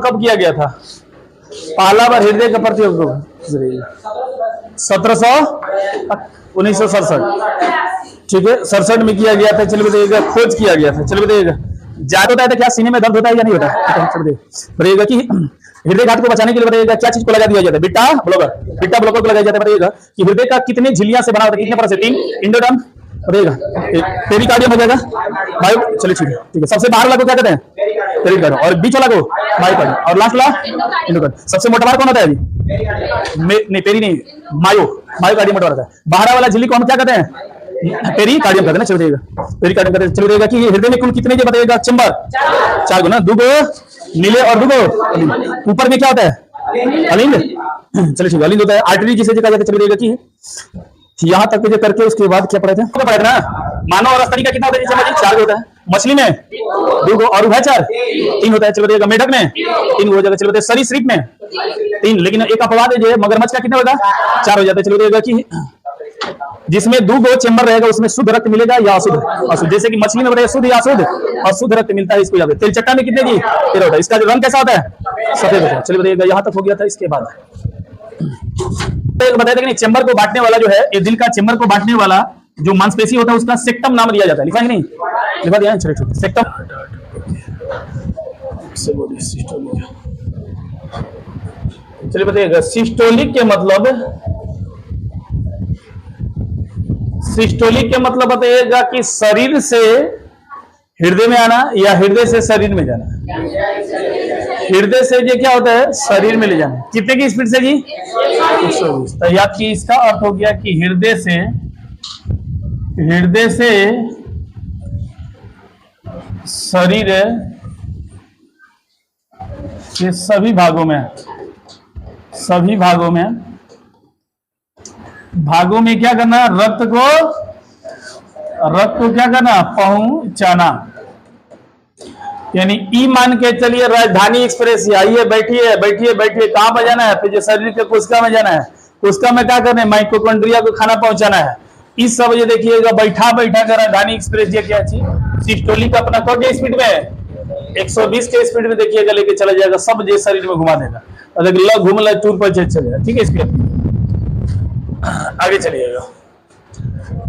कब किया गया था? पहला बार हृदय का प्रतियोग 1967, ठीक है, 67 में किया गया था। चलिए बताइएगा, खोज किया गया था। चलिए बताइएगा, ज्यादा होता है तो क्या सीने में दर्द होता है या नहीं होता है? बताइएगा कि हृदयघात को बचाने के लिए बताइएगा क्या चीज को लगा दिया जाता है? बीटा ब्लॉकर को लगाया जाता है। बताइएगा कि हृदय का कितने झिल्लियां से बना होता है, कितने परत से? 3 इंडोडर्म, बताइएगा पेरिकार्डियम हो जाएगा बायो। चलिए ठीक है। सबसे बाहर वाला को क्या कहते हैं? पेरिकार्डियम, और बीच वाला को मायोकार्डियम, और लास्ट वाला इंडोकार्डियम। सबसे मोटा बार कौन होता है अभी? नहीं, पेरी नहीं, मायोकार्डियम मोटा होता है। बाहर वाला झिल्ली को हम क्या कहते हैं? पेरिकार्डियम कहते हैं ना। चलिए पेरिकार्डियम कहते हैं। चलिए कि हृदय में कुल कितने जो बताइएगा चैम्बर? 4 गो ना, 2 गो नीले और 2 गो ऊपर में क्या होता है? अलिंद। चलिए ठीक है, अलिंद होता है। आर्टरी जिसे कहा जाता है। चलिए कि यहाँ तक जो करके उसके बाद क्या पढ़े थे? पढ़े थे ना, मानव और स्तनी का कितना होता है? 4 होता है। मछली में 2 गो, और उभयचर 3 होता है। चलिए मेढक में 3 हो जाएगा। चलिए सरीसृप में 3, लेकिन एक अपवाद है जो मगरमच्छ का कितना होगा? 4 हो जाता है। चलिए कि जिसमें 2 गो चैम्बर रहेगा उसमें शुद्ध रक्त मिलेगा या अशुद्ध? जैसे कि मछली में बताइए शुद्ध या अशुद्ध? अशुद्ध रक्त मिलता है, इसको याद है। तेलचट्टा में कितने जी? 13 होता है। इसका जो रंग कैसा होता है? सफेद होता है। चलिए बताइएगा, यहाँ तक हो गया था। इसके बाद बताया था कि चैम्बर को बांटने वाला जो है, ये दिल का चैम्बर को बांटने वाला जो मांसपेशी होता है उसका सेक्टम नाम दिया जाता है। लिखा है नहीं? लिखा दिया है। चलिए सेक्टम। चलिए बताइएगा, सिस्टोलिक के मतलब बताइएगा कि शरीर से हृदय में आना या हृदय से शरीर में जाना? हृदय से ये क्या होता है? शरीर में ले जाना। कितने की स्पीड से जी? 120। तो याद की इसका अर्थ हो गया कि हृदय से शरीर के सभी भागों में क्या करना? रक्त को क्या करना? पहुंचाना। यानी ई मान के चलिए राजधानी एक्सप्रेस, आइए बैठिए। कहां पर जाना है? फिर जो शरीर के कोशिका में जाना है। कोशिका में क्या करना है? माइटोकॉन्ड्रिया को खाना पहुंचाना है। इस सब ये देखिएगा बैठा कर राजधानी एक्सप्रेस ये क्या चीज? सिस्टोलिक अपना कौन के स्पीड में? 120 के स्पीड में देखिएगा लेके चला जाएगा, सब जे शरीर में घुमा देगा। अगर घूमला टूर पर चलेगा। ठीक है, इसके आगे चलिएगा।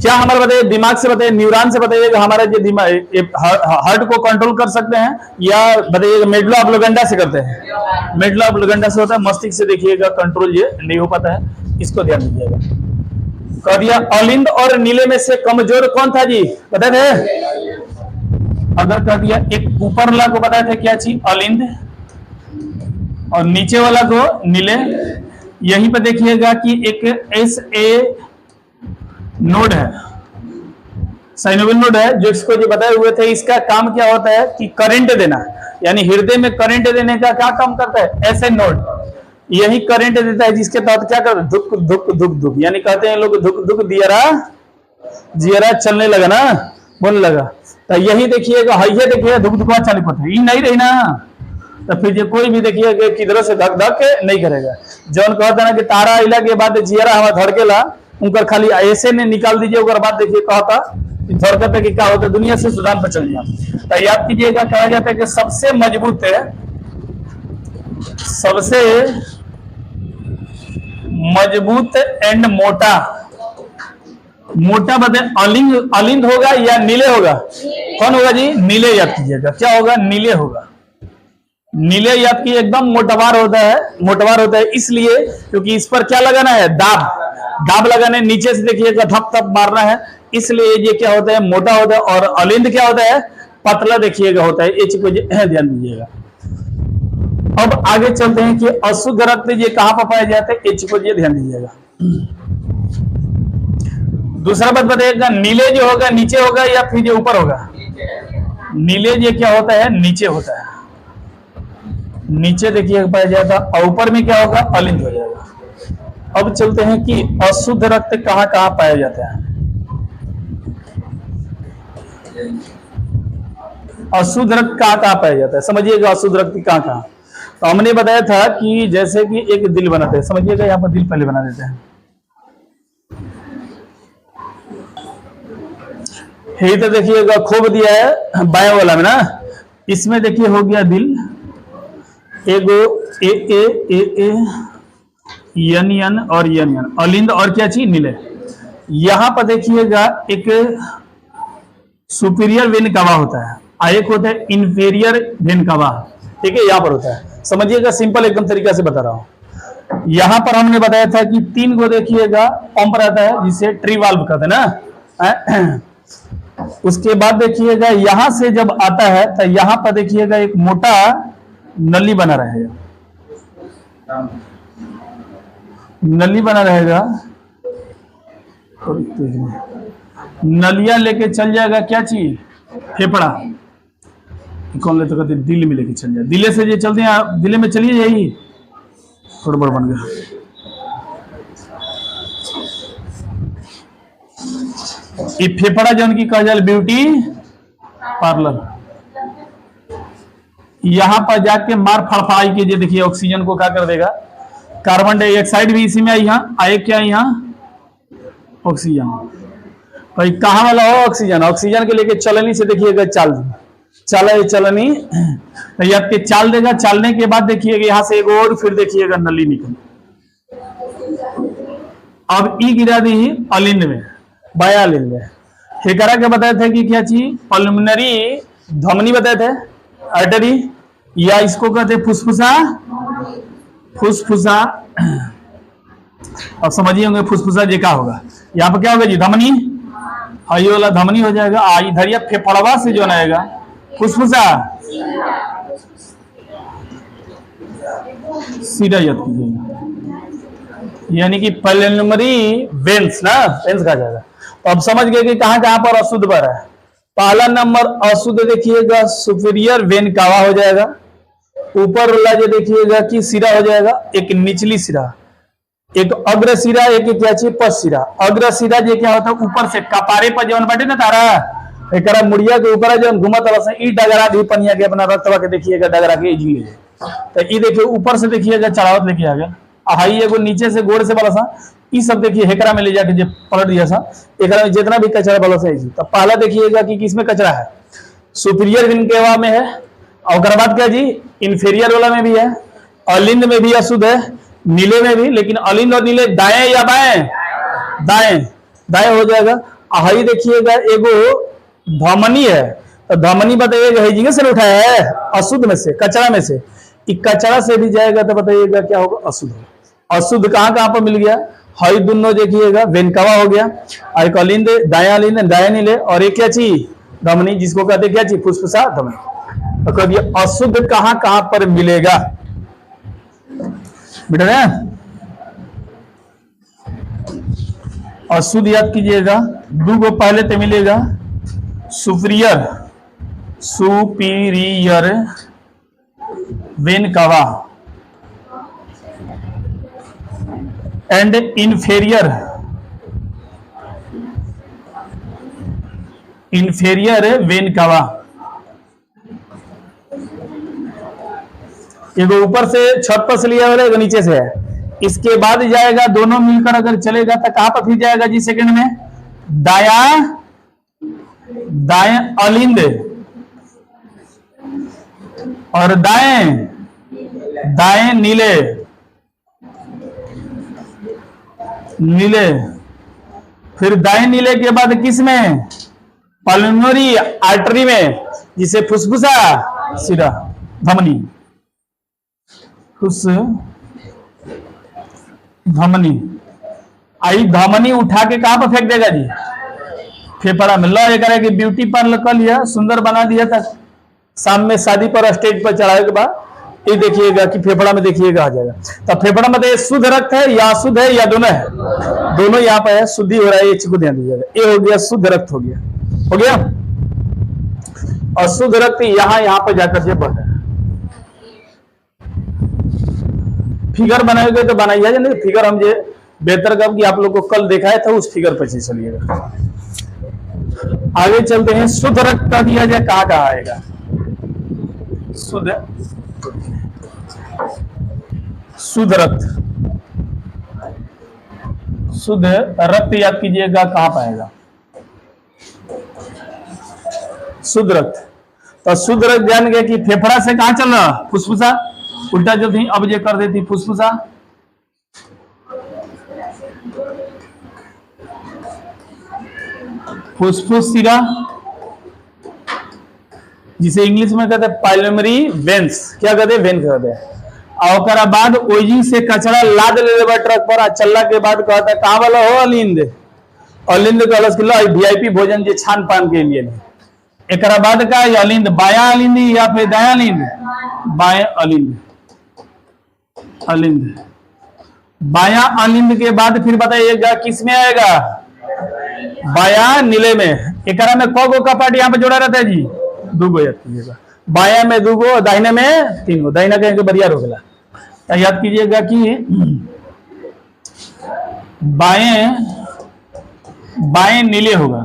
क्या हमारा बताइए दिमाग से बताइए, न्यूरॉन से बताइएगा हमारा जो दिमाग हार्ट को कंट्रोल कर सकते हैं, या बताइएगा मेडुला ऑब्लिगेंडा से करते हैं? मेडुला ऑब्लिगेंडा से होता है। मस्तिष्क से देखिएगा कंट्रोल ये नहीं हो पाता है, इसको ध्यान दीजिएगा। कह दिया अलिंद और नीले में से कमजोर कौन था जी? पता थे? अगर कह दिया एक ऊपर वाला को बताया था क्या चीज? अलिंद, और नीचे वाला को नीले। यहीं पर देखिएगा कि एक SA नोड है, साइनोवियल नोड है, जो इसको जो बताए हुए थे। इसका काम क्या होता है कि करंट देना, यानी हृदय में करंट देने का क्या काम करता है? SN नोड यही करंट देता है, जिसके तहत क्या करता है? धुक धुक धुक धुक, यानी कहते हैं लोग धुक धुक जियरा चलने लगा ना, बोलने लगा। तो यही देखिएगा, ये देखिएगा धुक धुक चालू होता है, ये नहीं रही ना। तो फिर कोई भी देखिएगा किधरों से धक धक नहीं करेगा। जौन कहता है ना कि तारा अइला के बाद जियरा हवा धड़केला, उनका खाली ऐसे ने निकाल दीजिए, उसके बाद देखिए कहता धड़कता कि क्या होता है, दुनिया से सुदान पर चल जाए। तो याद कीजिएगा, कहा जाता है कि सबसे मजबूत एंड मोटा बताए अलिंद होगा या नीले होगा? कौन होगा जी? नीले। याद कीजिएगा, क्या होगा? नीले होगा। नीले याद की एकदम मोटवार होता है इसलिए क्योंकि इस पर क्या लगाना है? दाब लगाना है। नीचे से देखिएगा धप धप मारना है, इसलिए ये क्या होता है? मोटा होता है। और अलिंद क्या होता है? पतला देखिएगा होता है। ये चीज को ध्यान दीजिएगा। अब आगे चलते हैं कि अशुद्ध रक्त ये कहां पर पाए जाते हैं? ये चीज को ध्यान दीजिएगा। दूसरा बात बताइएगा, नीले जो होगा नीचे होगा या फिर जो ऊपर होगा? नीले ये क्या होता है? नीचे होता है। नीचे देखिए पाया जाता है, और ऊपर में क्या होगा? अलिंद हो जाएगा। अब चलते हैं कि अशुद्ध रक्त कहां कहां पाया जाता है? अशुद्ध रक्त कहां कहां पाया जाता है? समझिएगा अशुद्ध रक्त कहां कहां। तो हमने बताया था कि जैसे कि एक दिल बनाते हैं, समझिएगा यहाँ पर दिल पहले बना देते हैं। यही तो देखिएगा खोब दिया है बाएं वाला में ना, इसमें देखिए हो गया दिल, एगो ए यन और यन अलिंद और क्या चीज नीले। यहां पर देखिएगा एक सुपीरियर वेन कवा होता है और एक होता है इंफीरियर वेन कवा। ठीक है, यहां पर होता है, समझिएगा, सिंपल एकदम तरीका से बता रहा हूं। यहां पर हमने बताया था कि 3 को देखिएगा पंप रहता है जिसे ट्री वाल्व कहते हैं ना। उसके बाद देखिएगा यहां से जब आता है तो यहां पर देखिएगा एक मोटा नली बना रहेगा, नली बना रहेगा, नलिया लेके चल जाएगा क्या चीज, फेफड़ा। कौन लेते कहते दिल में लेके चल जाए, दिले से जो चलते हैं दिले में चलिए यही थोड़ा बड़ा बन गया। ये फेफड़ा जो उनकी कहा जाए ब्यूटी पार्लर, यहां पर जाके मार फड़फड़ाई के जो देखिए ऑक्सीजन को क्या कर देगा, कार्बन डाइऑक्साइड भी इसी में आई, यहाँ आए क्या यहाँ ऑक्सीजन। भाई कहाँ वाला हो ऑक्सीजन, ऑक्सीजन के लेके चलनी से देखिएगा चाल चला चलनी आपके चाल देगा। चालने के बाद देखिएगा यहां से एक और फिर देखिएगा नली निकल। अब ई गिरा दी अलिंद में, बायालिंद में। हेकरा के बताए थे कि क्या चीज, पल्मोनरी धमनी बताए थे, आर्टरी, या इसको कहते फुसफुसा, फुसफुसा। अब समझिए होंगे फुसफुसा जी क्या होगा, यहाँ पर क्या होगा जी, धमनी, ये वाला धमनी हो जाएगा। इधर या फेफड़वा से जो आएगा फुसफुसा, सीधा याद कीजिएगा, यानी कि पल्मोनरी वेन्स ना, वेन्स कहा जाएगा। तो अब समझ गए कि कहां कहां पर अशुद्ध पर है। पहला नंबर अशुद्ध देखिएगा सुपीरियर वेन कावा हो जाएगा, ऊपर वाला जो देखिएगा कि सिरा हो जाएगा, एक निचली सिरा, एक अग्र सिरा, एक क्या चीज पश्च सिरा। अग्र सिरा जो क्या होता है ऊपर से कपारे पर जवन बाटे ना तारा, एक मुड़िया के ऊपर जवन घुमत वाला ई डगरा दी पनिया के अपना रक्तवा के देखिएगा डगरा के जी ले, तो ई देखिए ऊपर से देखिएगा चढ़ावत लेके आ गया, हाई एगो नीचे से गोड़ से वाला सा, ई सब देखिए हेकरा में ले जाके जो पलट दिया सा, एकरा में जितना भी कचरा वाला सा। तो पहला देखिएगा कि किसमें कचरा है, सुपीरियर विनकेवा में है, और बाद क्या जी इंफीरियर वाला में भी है, अलिंद में भी अशुद्ध है, नीले में भी। लेकिन अलिंद और नीले दाएं या बाएं, दाएं, दाएं हो जाएगा। हाई देखिएगा एगो धमनी है, तो धमनी बताइएगा है से उठाया है अशुद्ध में से, कचरा में से, कचरा से भी जाएगा तो बताइएगा क्या होगा, अशुद्ध। अशुद्ध कहां कहां पर मिल गया, हई दोनों देखिएगा वेनकवा हो गया, और एक अलिंद, दाया अलिंद, दाया नीले, और एक क्या चीज धमनी, जिसको कहते क्या चीज फुसफुसा धमनी। तो कभी अशुद्ध कहां कहां पर मिलेगा बेटा ना, अशुद्ध याद कीजिएगा, दो को पहले तो मिलेगा सुपीरियर, सुपीरियर वेन कवा एंड इंफीरियर, इंफीरियर वेन कवा। एगो ऊपर से छत पर से लिया वाला, नीचे से है। इसके बाद जाएगा दोनों मिलकर अगर चलेगा तो कहां पर फिर जाएगा जी, सेकंड में दाया, दाएं अलिंद और दाएं, दाएं नीले, नीले। फिर दाएं नीले के बाद किस में, पल्मोनरी आर्टरी में, जिसे फुसफुसा सिरा धमनी, फुस धमनी। आई धमनी उठा के कहां पर फेंक देगा जी, फेफड़ा में। लो ये करे कि ब्यूटी पार्लर कर लिया, सुंदर बना दिया था, शाम में शादी पर स्टेज पर चढ़ाने के बाद ये देखिएगा कि फेफड़ा में देखिएगा आ जाएगा। तो फेफड़ा में तो शुद्ध रक्त है या अशुद्ध है या दोनों है, दोनों यहाँ पे है, शुद्धि हो रहा है, ये चीज को ध्यान दीजिएगा। ये हो गया शुद्ध रक्त, हो गया, हो गया। अशुद्ध रक्त यहाँ पर जाकर के बढ़ रहा है। फिगर बनाएंगे तो बनाइए, नहीं फिगर हम जो बेहतर कब कि आप लोग को कल दिखाया था उस फिगर पर चलिएगा। आगे चलते हैं, शुद्ध रक्त का दिया जाए कहाँ कहाँ आएगा, शुद्ध, शुद्ध रक्त, शुद्ध रक्त याद कीजिएगा कहां पाएगा, शुद्ध रक्त। तो शुद्ध रक्त जान गए कि फेफड़ा से कहां चल रहा, फुसफुसा, उल्टा चलती, अब ये कर देती फुसफुसा, फुसफुस सिरा, जिसे इंग्लिश में कहते हैं पाइलोमरी वेंस, क्या कहते हैं, वेन कहते हैं। और ओकरा बाद ओजी से कचरा लाद ले लेबा ट्रक पर, आ चलला के बाद कहता है कहाँ वाला हो अलिंद, अलिंद कहलस कि लो वीआईपी भोजन जे छान पान के लिए। एकरा बाद का अलिंद, बाया अलिंद या फिर दाया अलिंद, बाया अलिंद, अलिंद बाया अलिंद के बाद फिर बताइएगा किस में आएगा, बाया नीले में। एकरा में कौ गो का पार्ट यहाँ पे जोड़ा रहता है जी, दो गो, याद कीजिएगा। बाया में दो गो, दाहिने में तीन गो, दाहिना कहेंगे बढ़िया हो गया। याद कीजिएगा कि बाएं नीले होगा,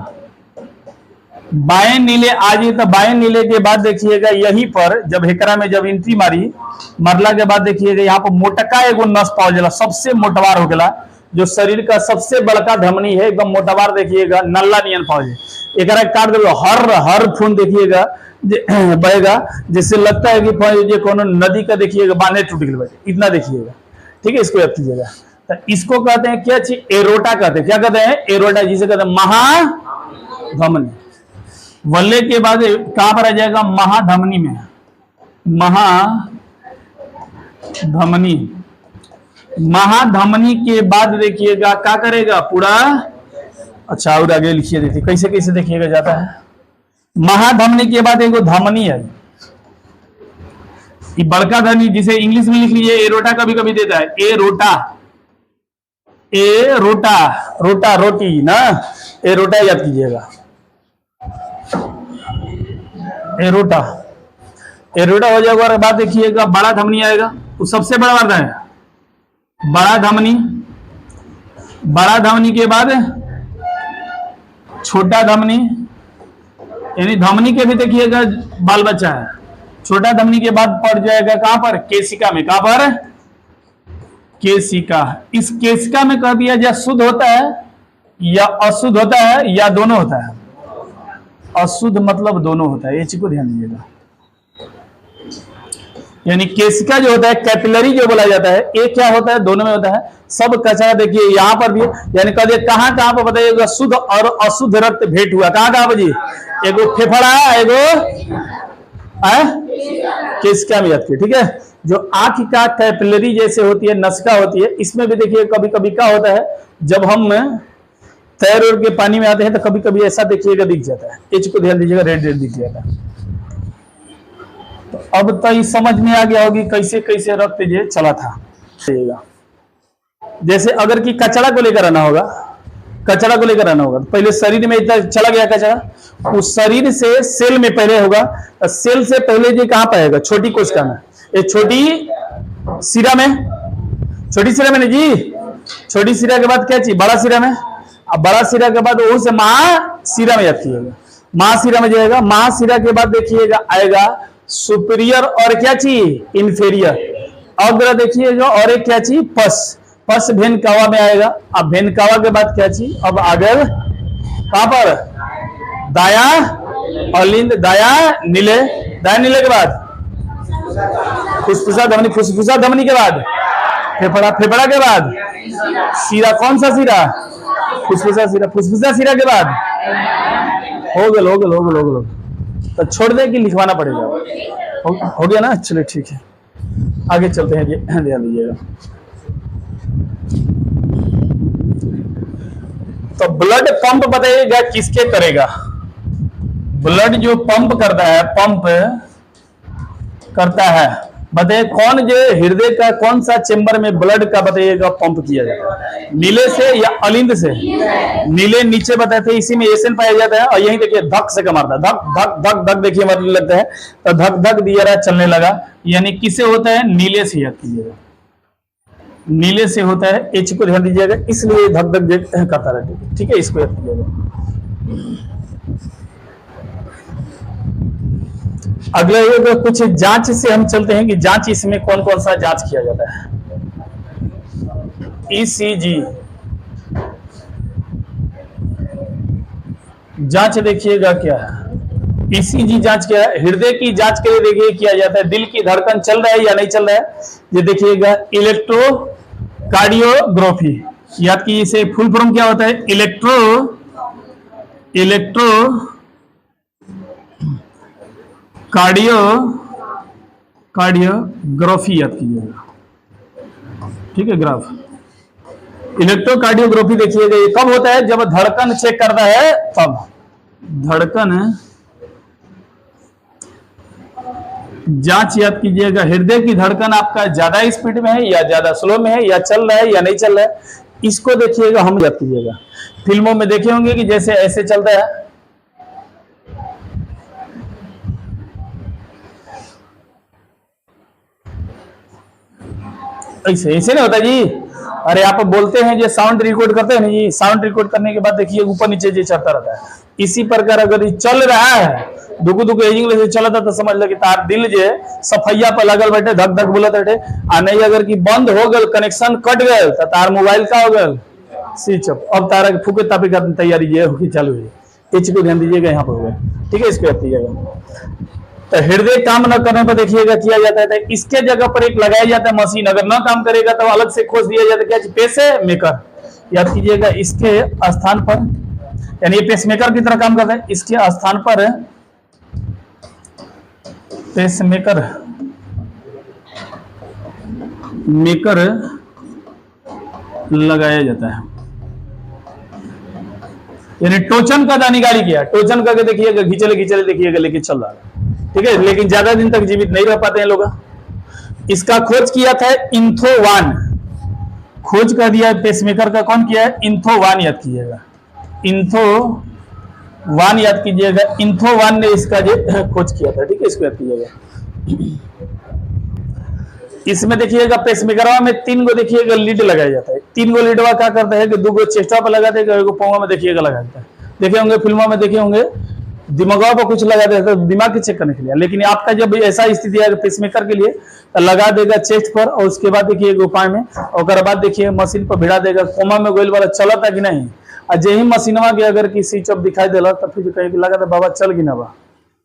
बाएं नीले आ जाए तो बाएं नीले के बाद देखिएगा यहीं पर जब हेकरा में जब एंट्री मरला के बाद देखिएगा यहाँ पर मोटका एगो नस पाओ जाला, सबसे मोटवार हो गया, जो शरीर का सबसे बड़का धमनी है, एकदम मोटवार देखिएगा, नल्ला नियन पाओ जाए। एकरा काट दो, हर खून देखिएगा बहेगा, जिससे लगता है कि कोनो नदी का देखिएगा बांधे टूट गया, इतना देखिएगा। ठीक है, इसको याद कीजिएगा। तो इसको कहते हैं क्या चीज, एरोटा कहते हैं। क्या कहते हैं, एरोटा, जिसे कहते हैं महाधमनी। वल्ले के बाद कहां पर आ जाएगा, महाधमनी में, महाधमनी। महाधमनी के बाद देखिएगा क्या करेगा पूरा, अच्छा और आगे लिखिए, देखिए कैसे कैसे देखिएगा जाता है। महाधमनी के बाद एगो धमनी है, ये बड़का धमनी, जिसे इंग्लिश में लिख लीजिए एरोटा, कभी कभी देता है एरोटा, एरोटा, रोटा रोटी ना, एरोटा याद कीजिएगा, एरोटा। एरोटा हो जाएगा और बाद देखिएगा बड़ा धमनी आएगा, वो सबसे बड़ा वाला है बड़ा धमनी। बड़ा धमनी के बाद छोटा धमनी, यानी धमनी के भी देखिएगा बाल बच्चा है। छोटा धमनी के बाद पड़ जाएगा कहां पर, केशिका में। कहां पर, केशिका। इस केशिका में कह दिया जाए शुद्ध होता है या अशुद्ध होता है या दोनों होता है। अशुद्ध मतलब दोनों होता है, ये चीज को ध्यान दीजिएगा। यानी केशिका जो होता है, कैपिलरी जो बोला जाता है, ये क्या होता है, दोनों में होता है। सब कचरा देखिए यहाँ पर भी, यानी कह कहां कहां पर बताइएगा, शुद्ध और अशुद्ध रक्त भेंट हुआ। कहां कहां पर जी, एगो फेफड़ा, एगो केशिका में याद किया। ठीक है, जो आंख का कैपिलरी जैसे होती है, नसिका होती है, इसमें भी देखिए कभी कभी क्या होता है, जब हम तैर उड़ के पानी में आते हैं तो कभी कभी ऐसा देखिएगा दिख जाता है। एच को ध्यान दीजिएगा, रेड रेड दिख जाता है। तो अब तो ये समझ में आ गया होगी कैसे कैसे रक्त ये चला था। जैसे अगर कि कचरा को लेकर आना होगा, कचरा को लेकर आना होगा, तो पहले शरीर में इतना चला गया कचरा, उस शरीर से सेल में पहले होगा, सेल से पहले जी कहां पाएगा, छोटी कोशिका में, ये छोटी सिरा में, छोटी सिरा में जी, छोटी सिरा के बाद क्या चीज, बड़ा सिरा में। अब बड़ा सिरा के बाद वो से महाशिरा में याद कीजिएगा, महाशिरा में जाएगा। महाशिरा के बाद देखिएगा आएगा सुपीरियर और क्या चीज, इंफेरियर। अग्र देखिएगा और एक क्या चीज, पस, पस भेनकावा में आएगा। अब भेनकावा के बाद क्या चीज, अब आगे कहां पर, दाया अलिंद, दाया नीले, दाया नीले के बाद फुसफुसा धमनी, फुसफुसा धमनी के बाद फेफड़ा, फेफड़ा के बाद सिरा, कौन सा सिरा, फुसफुसा सिरा, फुसफुसा सिरा के बाद हो गया। तो छोड़ दे कि लिखवाना पड़ेगा, हो गया ना, चलिए ठीक है, आगे चलते हैं, ध्यान दीजिएगा। तो ब्लड पंप बताइएगा किसके करेगा, ब्लड जो पंप करता है, पंप करता है, बताइए कौन जो हृदय का कौन सा चेंबर में ब्लड का बताइएगा पंप किया जाता है, नीले से या अलिंद से। नीले नीचे बताते हैं, इसी में एसन पाया जाता है, और यही देखिए धक से का मारता है, धक धक धक धक देखिए मारने लगता है, तो धक धक दिया रहा चलने लगा, यानी किससे होता है, नीले से याद कीजिएगा, नीले से होता है। एच को ध्यान दीजिएगा, इसलिए धक धक करता रहता है। ठीक है, इसको याद कीजिएगा। अगला ये कुछ जांच से हम चलते हैं कि जांच इसमें कौन कौन सा जांच किया जाता है। ईसीजी जांच देखिएगा क्या है, ईसीजी जांच क्या है? हृदय की जांच के लिए देखिए किया जाता है, दिल की धड़कन चल रहा है या नहीं चल रहा है, ये देखिएगा इलेक्ट्रोकार्डियोग्राफी। याद कीजिए, इसे फुल फॉर्म क्या होता है? इलेक्ट्रो कार्डियोग्राफी याद कीजिएगा, ठीक है। ग्राफ इलेक्ट्रोकार्डियोग्राफी देखिएगा, ये कब होता है? जब धड़कन चेक करता है तब। धड़कन जांच याद कीजिएगा, हृदय की धड़कन आपका ज्यादा स्पीड में है या ज्यादा स्लो में है, या चल रहा है या नहीं चल रहा है, इसको देखिएगा हम याद कीजिएगा। फिल्मों में देखे होंगे कि जैसे ऐसे चलता है, ऐसे ऐसे नहीं होता जी। अरे आप बोलते हैं जो साउंड रिकॉर्ड करते हैं ना जी, साउंड रिकॉर्ड करने के बाद देखिए ऊपर नीचे जी चलता रहता है। इसी प्रकार अगर ये चल रहा है, दुगु दुगु एजिंग से चलता तो समझ लो कि तार दिल जे सफैया पर लगल बैठे, धक धक बोलत बैठे। आ नहीं अगर कि बंद हो गल, कनेक्शन कट गए, तो तार मोबाइल का हो गल स्विच ऑफ। अब तारा के फूके तापे का तैयारी ये होगी चालू है। इस को ध्यान दीजिएगा यहाँ पर, ठीक है। इसको याद कीजिएगा। तो हृदय काम न करने पर देखिएगा किया जाता है, तो इसके जगह पर एक लगाया जाता है मशीन। अगर न काम करेगा तो अलग से खोज दिया जाता है, क्या? पेस मेकर याद कीजिएगा। इसके स्थान पर, यानी ये पेस मेकर की तरह काम करता है, इसके स्थान पर पेस मेकर लगाया जाता है। यानी टोचन का दानिगारी किया, टोचन करके देखिएगा, घिचले घिचले देखिएगा, लेकिन चल रहा है, ठीक है। लेकिन ज्यादा दिन तक जीवित नहीं रह पाते हैं लोग। इसका खोज किया था इंथोवान, खोज कर दिया पेसमेकर का। कौन किया है? इंथोवान याद कीजिएगा, इंथोवान याद कीजिएगा। इंथोवान ने इसका जो खोज किया था, ठीक है। इसको याद कीजिएगा। इसमें देखिएगा पेसमेकर में 3 गो देखिएगा लीड लगाया जाता है। 3 गो लीडवा क्या करता है कि 2 गो चेस्टा पर लगा देगा, 1 गो पौवा में देखिएगा लगा देता है। देखे होंगे फिल्मों में, देखे होंगे दिमागों पर कुछ लगा देता है दिमाग की चेक करने के लिए। लेकिन आपका जब ऐसा स्थिति है पेसमेकर के लिए, तो लगा देगा चेस्ट पर, और उसके बाद देखिए उपाय में, और बाद देखिए मशीन पर भिड़ा देगा। कोमा में गोल वाला चलता कि नहीं, और जे ही मशीनवा के अगर की स्विच ऑफ दिखाई देला, तो फिर कहीं लगा था बाबा चल कि ना बा,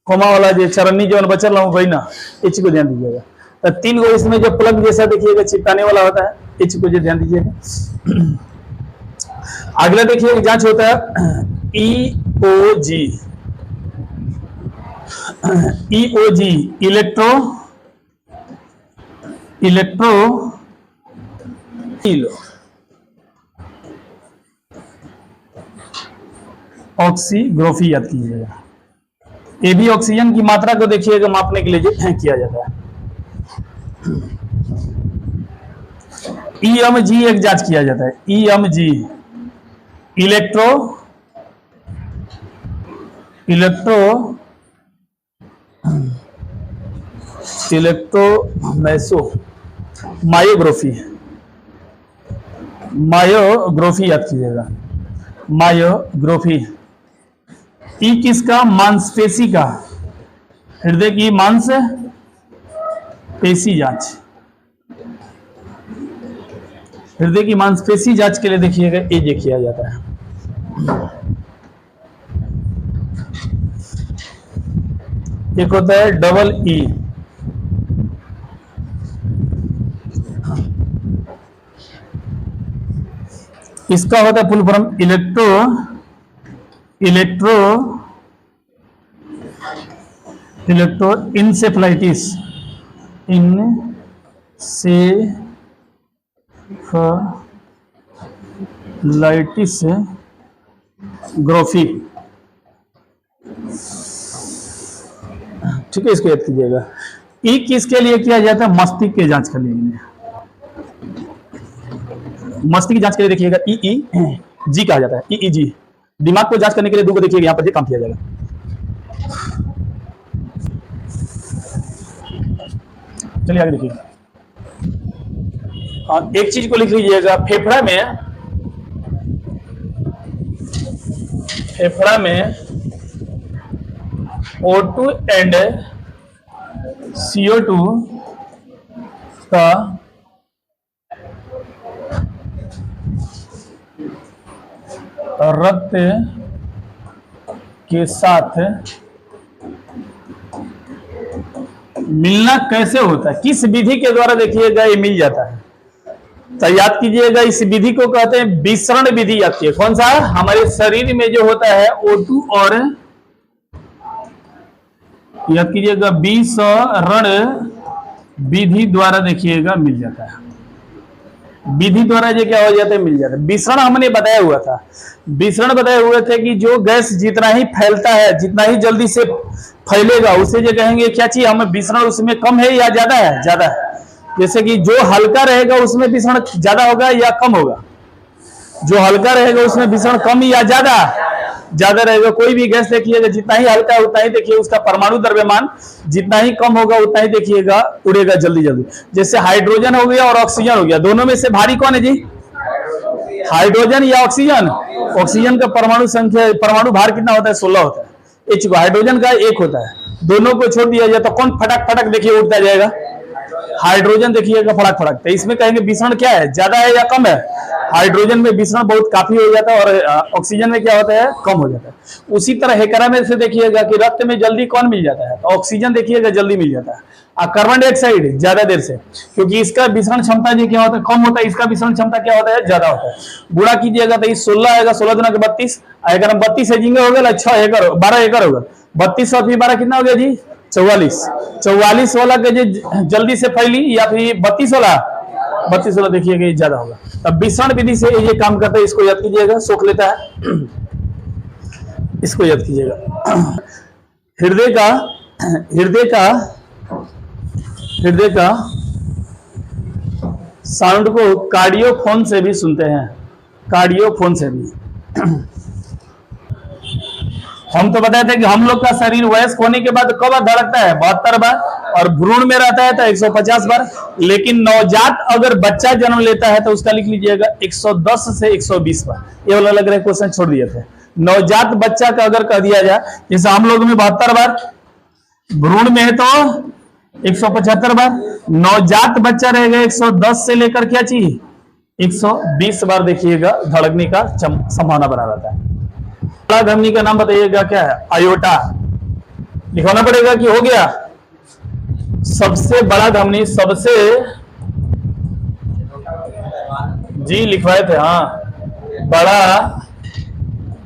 कोमा वाला जो चरनी जो बचल रहा हूँ वही ना, इस को ध्यान दीजिएगा। तो 3 गो इसमें जो प्लग जैसा देखिएगा चिपकाने वाला होता है, इस को जो ध्यान दीजिएगा। अगला देखिए जांच होता है ईओजी। ईओजी इलेक्ट्रो ऑक्सीग्राफी याद कीजिएगा। ये भी ऑक्सीजन की मात्रा को देखिएगा मापने के लिए किया जाता है। ईएमजी एक जांच किया जाता है, ईएमजी मायोग्राफी याद कीजिएगा, मायोग्राफी। ई किसका? मांसपेशी का, हृदय की मांसपेशी जांच। हृदय की मांसपेशी जांच के लिए देखिएगा ये किया जाता है। एक होता है डबल ई, इसका होता है full form electro encephalitis graphy, ठीक है। इसको याद कीजिएगा। ई किसके लिए किया जाता है? मस्तिष्क के जांच के लिए। मस्तिष्क की जांच के लिए देखिएगा ईईजी कहा जाता है, ईईजी। दिमाग को जांच करने के लिए 2 को देखिएगा यहां पर काम किया जाएगा। चलिए आगे देखिए। एक चीज को लिख लीजिएगा, फेफड़ा में O2 एंड CO2 का रक्त के साथ मिलना कैसे होता है, किस विधि के द्वारा देखिएगा ये मिल जाता है। तो याद कीजिएगा इस विधि को कहते हैं विसरण विधि। याद कीजिए कौन सा, हमारे शरीर में जो होता है O2 और याद कीजिएगा विसरण विधि द्वारा देखिएगा मिल जाता है। विधि द्वारा ये क्या हो जाता है, मिल जाता है। विसरण हमने बताया हुआ था, विसरण बताए हुए थे कि जो गैस जितना ही फैलता है, जितना ही जल्दी से फैलेगा उसे जो कहेंगे क्या चाहिए हमें, विसरण उसमें कम है या ज्यादा है, ज्यादा है। जैसे कि जो हल्का रहेगा उसमें विसरण ज्यादा होगा या कम होगा, जो हल्का रहेगा उसमें विसरण कम या ज्यादा, ज्यादा रहेगा। कोई भी गैस देखिएगा जितना ही हल्का है उतना ही देखिए उसका परमाणु द्रव्यमान जितना ही कम होगा उतना ही देखिएगा उड़ेगा जल्दी जल्दी। जैसे हाइड्रोजन हो गया और ऑक्सीजन हो गया, दोनों में से भारी कौन है जी, हाइड्रोजन या ऑक्सीजन। ऑक्सीजन का परमाणु संख्या, परमाणु भार कितना होता है, 16 होता है। H को हाइड्रोजन का 1 होता है। दोनों को छोड़ दिया जाए तो कौन फटक फटक देखिए उड़ता जाएगा, हाइड्रोजन देखिएगा फड़क फड़क। तो इसमें कहेंगे विसरण क्या है, ज्यादा है या कम है। हाइड्रोजन में विसरण बहुत काफी हो जाता है और ऑक्सीजन में क्या होता है, कम हो जाता है। उसी तरह हेकरा में से देखिएगा कि रक्त में जल्दी कौन मिल जाता है, तो ऑक्सीजन देखिएगा जल्दी मिल जाता है। और कार्बन डाइऑक्साइड ज्यादा देर से, क्योंकि इसका विसरण क्षमता जी क्या होता है, कम होता है, इसका विसरण क्षमता क्या होता है, ज्यादा होता है। गुणा कीजिएगा तो 16 आएगा, 16 दुना के 32, अगर हम 32 से जिंगे हो गया 6 एकड़ 12 एकड़ होगा, 32 और फिर 12 कितना हो गया जी, 44। 44 वाला के जो जल्दी से फैली या फिर 32 वाला देखिएगा ये ज्यादा होगा। तब विसरण विधि से ये काम करता है, इसको याद कीजिएगा, सोख लेता है, इसको याद कीजिएगा। हृदय का साउंड को कार्डियोफोन से भी सुनते हैं, कार्डियोफोन से भी। हम तो बताए थे कि हम लोग का शरीर वयस्क होने के बाद कब धड़कता है, 72 बार, और भ्रूण में रहता है तो 150 बार। लेकिन नवजात अगर बच्चा जन्म लेता है तो उसका लिख लीजिएगा 110 से 120 बार। ये वाला लग रहा है क्वेश्चन छोड़ दिए थे। नवजात बच्चा का अगर कह दिया जाए, जैसे हम लोग में 72 बार, भ्रूण में है तो 175 बार, नवजात बच्चा रहेगा 110 से लेकर क्या चाहिए 120 बार देखिएगा धड़कने का संभावना बना रहता है। बड़ा धमनी का नाम बताइएगा क्या है, आयोटा। लिखवाना पड़ेगा कि हो गया। सबसे बड़ा धमनी, सबसे जी लिखवाए थे, हाँ, बड़ा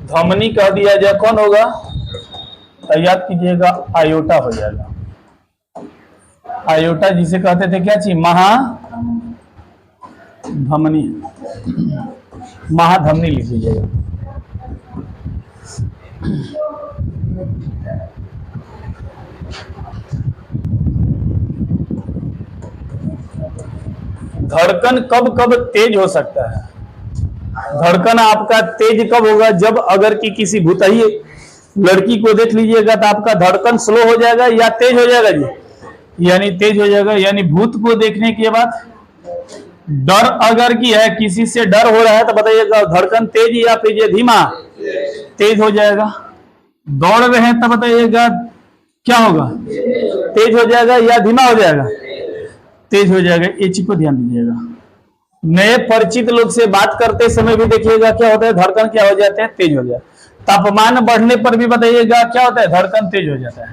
धमनी कह दिया जाए कौन होगा, तो याद कीजिएगा आयोटा हो जाएगा। आयोटा जिसे कहते थे क्या चीज, महाधमनी, महाधमनी लिख लीजिएगा। धड़कन कब कब तेज हो सकता है, धड़कन आपका तेज कब होगा, जब अगर कि किसी भूतही लड़की को देख लीजिएगा तो आपका धड़कन स्लो हो जाएगा या तेज हो जाएगा जी, यानी तेज हो जाएगा। यानी भूत को देखने के बाद डर अगर की है, किसी से डर हो रहा है तो बताइएगा धड़कन तेज या फिर ये धीमा, तेज हो जाएगा। दौड़ रहे हैं तब बताइएगा क्या होगा, तेज हो जाएगा या धीमा हो जाएगा, तेज हो जाएगा। ये चीज को ध्यान दीजिएगा। नए परिचित लोग से बात करते समय भी देखिएगा क्या होता है, धड़कन क्या हो जाते हैं, तेज हो जाए। तापमान बढ़ने पर भी बताइएगा क्या होता है, धड़कन तेज हो जाता है।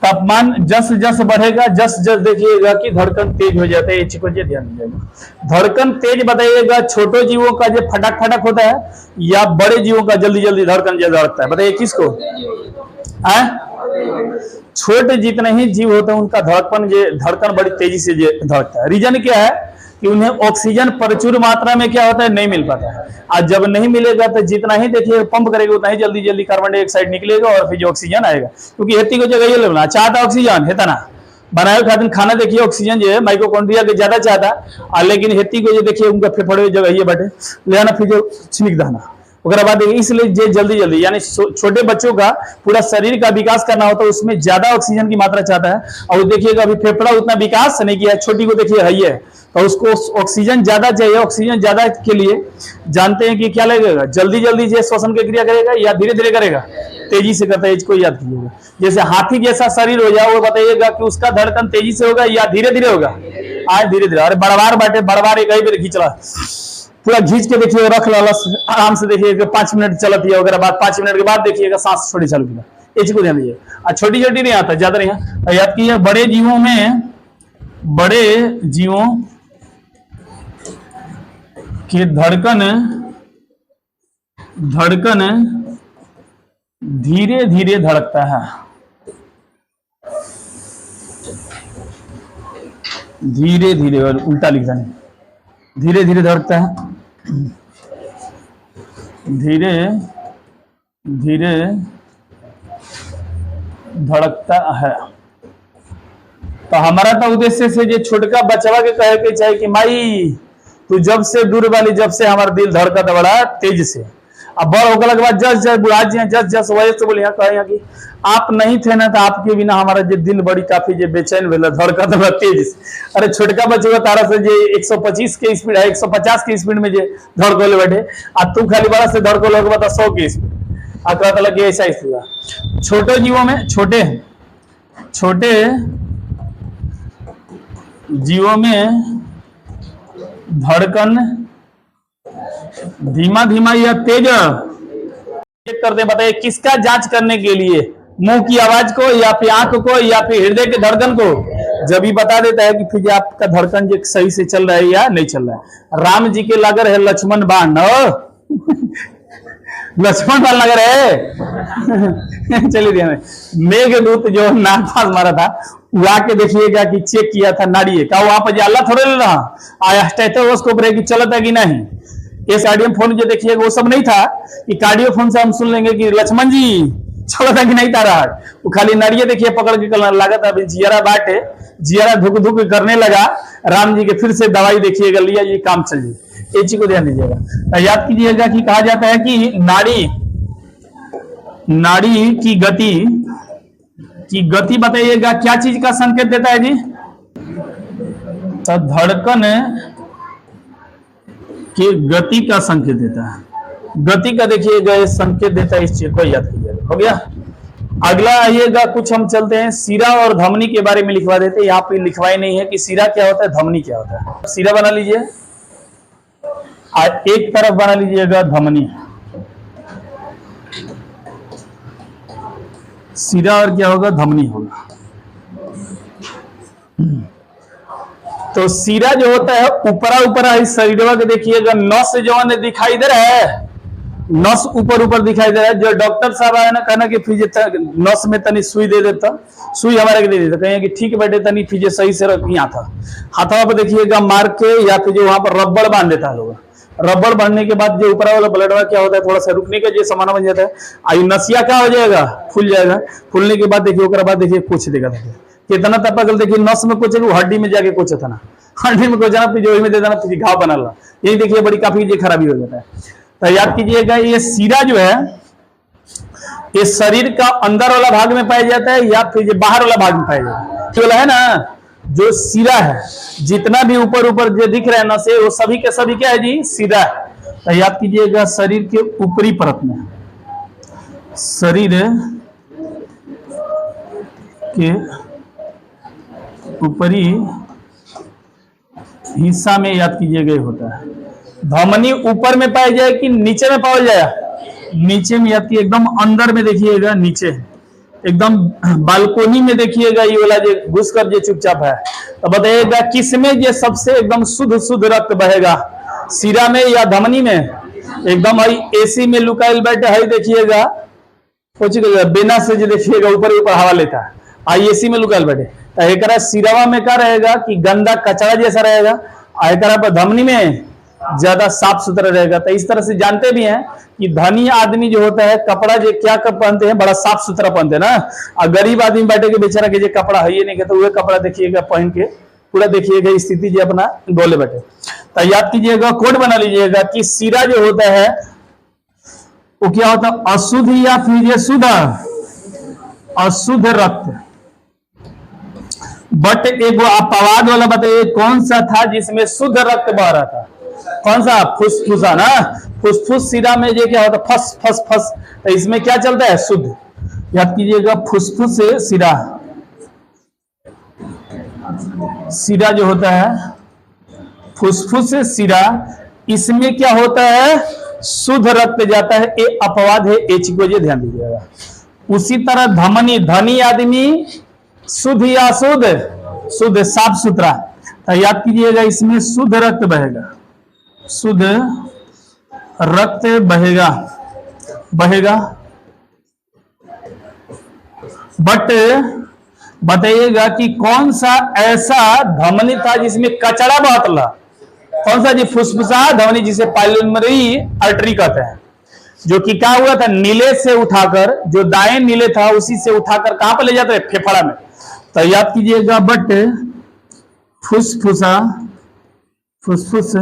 तापमान जस जस बढ़ेगा, जस जस देखिएगा कि धड़कन तेज हो जाता है। ये चीज को ध्यान दीजिएगा। धड़कन तेज बताइएगा छोटे जीवों का जो फटक फटक होता है या बड़े जीवों का जल्दी जल्दी धड़कन ज्यादा धड़कता है, बताइए किसको, छोटे जितने ही जीव होते हैं उनका धड़कन बड़ी तेजी से धड़कता है। रीजन क्या है कि उन्हें ऑक्सीजन प्रचुर मात्रा में क्या होता है, नहीं मिल पाता है। आज जब नहीं मिलेगा तो जितना ही देखिए पंप करेगा उतना ही जल्दी जल्दी कार्बन डाइऑक्साइड निकलेगा और फिर जो ऑक्सीजन आएगा, क्योंकि हेती को जगह ये लेना चाहता ऑक्सीजन हेता ना बनाए खातिर खाना देखिए ऑक्सीजन जो है माइटोकॉन्ड्रिया के ज्यादा चाहता है, लेकिन हेती को जो देखिए उनका फेफड़े जगह ये बैठे लेना फिर जो छिनिक दाना बाद इसलिए जे जल्दी जल्दी, यानी छोटे बच्चों का पूरा शरीर का विकास करना होता है, उसमें ज्यादा ऑक्सीजन की मात्रा चाहता है। और देखिएगा अभी फेफड़ा उतना विकास नहीं किया, छोटी को देखिए है तो उसको ऑक्सीजन ज्यादा चाहिए। ऑक्सीजन ज्यादा के लिए जानते हैं कि क्या लगेगा, जल्दी जल्दी जो श्वसन की क्रिया करेगा या धीरे धीरे करेगा, तेजी से करता है। इसको याद कीजिएगा। जैसे हाथी जैसा शरीर हो जाए वो बताइएगा कि उसका धड़कन तेजी से होगा या धीरे धीरे होगा, आज धीरे धीरे। अरे बड़बार बैठे, बड़बार एक ही बेर खींचला, पूरा खींच के देखिए रख ला आराम से, देखिए 5 मिनट चलती है, अगर बाद 5 मिनट के बाद देखिएगा सांस छोड़ी चालू किया, एच को ध्यान दीजिए। छोटी छोटी नहीं आता, ज्यादा नहीं है। याद कीजिए बड़े जीवों की धड़कन धीरे धीरे धड़कता है, धीरे धीरे, और उल्टा लिख देना, धीरे धीरे धड़कता है, धीरे धीरे धड़कता है। तो हमारा तो उद्देश्य से जो छोटका बचवा के कहे के चाहे कि माई तू जब से दूर वाली, जब से हमारा दिल धड़कता बड़ा तेज से। अब बड़ होकर के बाद जस जस बुढ़ा जी जस जस वजह से बोले कहे कि आप नहीं थे ना, तो आपके बिना हमारा जो दिल बड़ी काफी जो बेचैन भेल धड़कता बड़ा तेज से। अरे छोटका बचवा तारा से जो 125 के स्पीड है, 150 के स्पीड में जो धड़कोले बैठे, आ तू खाली बड़ा से धड़कोले के बता 100 की स्पीड। कहता लगे ऐसा स्थिति। छोटे जीवों में छोटे जीवों में धड़कन धीमा धीमा या तेज चेक करते, बताइए किसका जांच करने के लिए, मुंह की आवाज को या फिर आंख को या फिर हृदय के धड़कन को। जब ही बता देता है कि फिर आपका धड़कन जो सही से चल रहा है या नहीं चल रहा है। राम जी के लगर है लक्ष्मण बाण, लक्ष्मण बाण लग रहे चलिए ध्यान। मेघदूत जो नागपास मारा था, वो आके देखिएगा कि चेक किया था नाड़ी का, वहां पर अल्लाह थोड़े ले रहा आया स्टेथोस्कोप रहे कि चलता कि नहीं। ये कार्डियो फोन जो देखिएगा वो सब नहीं था कि कार्डियो फोन से हम सुन लेंगे कि लक्ष्मण जी चलता कि नहीं था रहा। वो खाली नाड़िये देखिए पकड़ के लगा था, जियारा बाटे, जियारा धुक धुक करने लगा। राम जी के फिर से दवाई देखिएगा लिया, ये काम चलिए, ये चीज को ध्यान दीजिएगा। याद कीजिएगा कि कहा जाता है कि नाड़ी की गति बताइएगा क्या चीज का संकेत देता है जी? तो धड़कन की गति का संकेत देता है। गति का देखिएगा संकेत देता है, इस चीज को याद कीजिएगा। हो गया। अगला आइएगा, कुछ हम चलते हैं सीरा और धमनी के बारे में लिखवा देते हैं। यहाँ पे लिखवाई नहीं है कि सीरा क्या होता है, धमनी क्या होता है। सीरा बना लीजिए, एक तरफ बना लीजिएगा धमनी। सीरा और क्या होगा, धमनी होगा। तो सीरा जो होता है ऊपरा ऊपर इस शरीर के देखिएगा, नस जो दिखाई दे रहा है, नस ऊपर ऊपर दिखाई दे रहा है। जो डॉक्टर साहब आए ना कहना कि फिर नस में तनी सुई दे देता, सुई हमारे के दे देता, कहें कि ठीक बैठे तनी फिर सही से रखिए था हाथवा पर देखिएगा मार के, या फिर जो वहां पर रबड़ बांध देता है लोग। रबड़ बांधने के बाद जो ऊपर वाला ब्लड क्या होता है, थोड़ा सा रुकने का जो समाना बन जाता है, आयु नसिया क्या हो जाएगा, फूल जाएगा। फूलने के बाद देखिए उसके बाद देखिए कुछ देगा, कितना तपकल देखिए नस में कुछ हड्डी में जाके कुछ था ना, हड्डी में कुछ जो में दे देना फिर घाव बना ला, यही देखिए बड़ी काफी खराबी हो जाता है। तो याद कीजिएगा ये सीरा जो है ये शरीर का अंदर वाला भाग में पाया जाता है या फिर बाहर वाला भाग में पाया जाता है। है ना जो सीरा है, जितना भी ऊपर ऊपर जो दिख रहा है ना से, वो सभी के सभी क्या है जी, सीरा है। तो याद कीजिएगा शरीर के ऊपरी परत में, शरीर के ऊपरी हिस्सा में याद कीजिएगा होता है। धमनी ऊपर में पाया जाए कि नीचे में पाया जाए, नीचे में याद की एकदम अंदर में देखिएगा, नीचे एकदम बालकोनी में देखिएगा, ये वाला जो घुस कर जो चुपचाप है। तो बताइएगा किसमें ये सबसे एकदम शुद्ध रक्त बहेगा, सीरा में या धमनी में? एकदम एसी में लुकाइल बैठे है, देखिएगा कुछ बिना से जो देखिएगा ऊपर ऊपर हवा लेता है, आई एसी में लुकाइल बैठे। तो एक सिरावा में क्या रहेगा कि गंदा कचरा जैसा रहेगा, एक धमनी में ज्यादा साफ सुथरा रहेगा। तो इस तरह से जानते भी हैं कि धनी आदमी जो होता है कपड़ा जो क्या कब पहनते हैं, बड़ा साफ सुथरा पहनते हैं ना। और गरीब आदमी बैठे के बेचारा के जो कपड़ा है ये नहीं कहते, वह कपड़ा देखिएगा पहन के पूरा देखिएगा स्थिति जो अपना डोले बैठे। तो याद कीजिएगा, कोड बना लीजिएगा कि सीरा जो होता है वो क्या होता है, अशुद्ध या फिर ये शुद्ध, अशुद्ध रक्त। बट एक वो अपवाद वाला बताइए कौन सा था जिसमें शुद्ध रक्त बह रहा था? कौन सा? फुसफुसा ना। फुसफुस सीरा में ये क्या होता है, फस फस फस। तो इसमें क्या चलता है, शुद्ध। याद कीजिएगा फुसफुस से सीरा, सीरा जो होता है फुसफुस से सीरा, इसमें क्या होता है, शुद्ध रक्त जाता है। ये अपवाद है, ये चीज को ध्यान दीजिएगा। उसी तरह धमनी, धनी आदमी शुद्ध या अशुद्ध? शुद्ध, साफ सुथरा। तो याद कीजिएगा इसमें शुद्ध रक्त बहेगा, शुद्ध रक्त बहेगा, बहेगा। बट बताइएगा कि कौन सा ऐसा धमनी था जिसमें कचरा बहुत ला? कौन सा जी? फुसफुसा धमनी, जिसे पाइलोमरी आर्टरी कहते हैं, जो कि क्या हुआ था, नीले से उठाकर, जो दाएं नीले था उसी से उठाकर कहां पर ले जाते हैं? फेफड़ा में। तो याद कीजिएगा, बट फुसफुसा, फुसफुस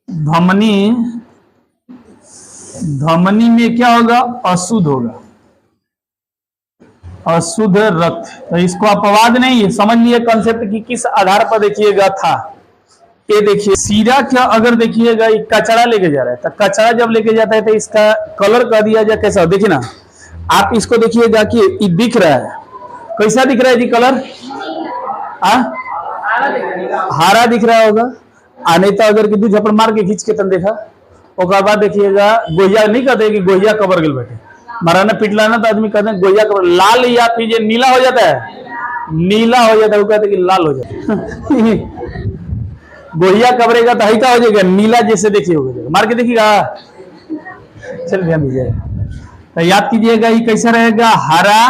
धमनी, धमनी में क्या होगा? अशुद्ध होगा, अशुद्ध रक्त। तो इसको अपवाद नहीं, समझ लिए कंसेप्ट की किस आधार पर देखिएगा था। ये देखिए सीरा क्या, अगर देखिएगा कचरा लेके जा रहा है, तो कचरा जब लेके जाता है तो इसका कलर कर दिया जाए कैसा? देखिए ना आप इसको देखिएगा कि ये दिख रहा है, कैसा दिख रहा है जी कलर? हरा दिख रहा होगा। आने तो अगर कि दू झपड़ मार के खींच के तन देखा, और बाद देखिएगा गोहिया नहीं कहते कि गोहिया कबर गल बैठे, माराना पिटलाना तो आदमी कहते हैं गोहिया कबर। लाल या फिर ये नीला हो जाता है, नीला हो जाता है, वो कहते कि लाल हो जाता है। गोहिया कबरेगा तो हल्का हो जाएगा, नीला जैसे देखिए हो जाएगा, मार के देखिएगा। चल ध्यान दीजिएगा, तो याद कीजिएगा ये कैसा रहेगा? हरा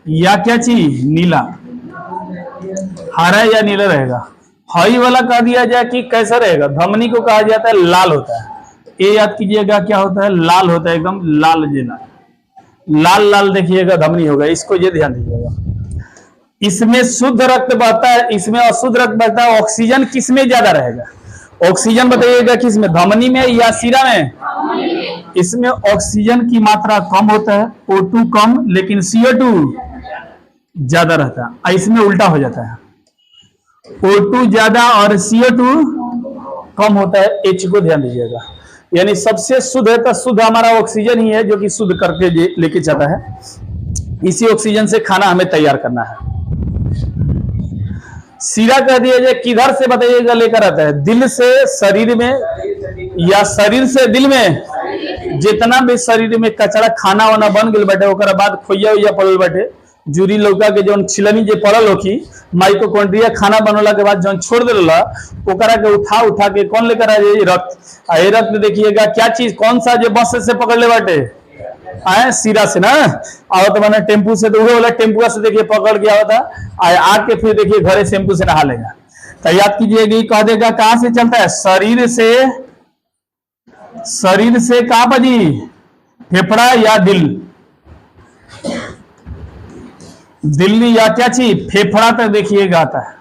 या क्या चीज? नीला, हरा या नीला रहेगा। हई वाला कह दिया जाए कि कैसा रहेगा? धमनी को कहा जाता है लाल होता है। ये याद कीजिएगा क्या होता है? लाल होता है, एकदम लाल जेना, लाल लाल देखिएगा धमनी होगा। इसको ये ध्यान दीजिएगा, इसमें शुद्ध रक्त बहता है, इसमें अशुद्ध रक्त बहता है। ऑक्सीजन किसमें ज्यादा रहेगा? ऑक्सीजन बताइएगा किसमें? धमनी में या सीरा में? इसमें ऑक्सीजन की मात्रा कम होता है, O2 कम, लेकिन CO2 ज्यादा रहता है। इसमें उल्टा हो जाता है, O2 ज्यादा और CO2 कम होता है। H को ध्यान दीजिएगा, यानी सबसे शुद्ध है तो शुद्ध हमारा ऑक्सीजन ही है, जो कि शुद्ध करके लेके जाता है। इसी ऑक्सीजन से खाना हमें तैयार करना है। सीरा कह दिया जाए किधर से बताइएगा लेकर आता है? दिल से शरीर में या शरीर से दिल में? जितना भी शरीर में कचरा खाना वाना बन गए बैठे, ओकर बाद खोइया उइया पड़ल बैठे, जूरी लौका के जो छिलनी जो पड़ल होखी, माइटोकॉन्ड्रिया खाना बनला के बाद जो छोड़ देला, ओकरा के उठा उठा के कौन लेकर आ जाए? रक्त। ये रक्त देखिएगा क्या चीज, कौन सा जो बस से पकड़ ले बैठे आए? सीरा से ना। और तो मैंने टेम्पू से, तो वाला टेम्पू से देखिए पकड़ के आवता, आके फिर देखिए घरे शैम्पू से नहा लेगा। तो याद कीजिएगा, कह देगा कहां से चलता है? शरीर से, शरीर से कहां पर जी? फेफड़ा या दिल? दिल्ली या क्या चीज? फेफड़ा तक देखिएगा आता है,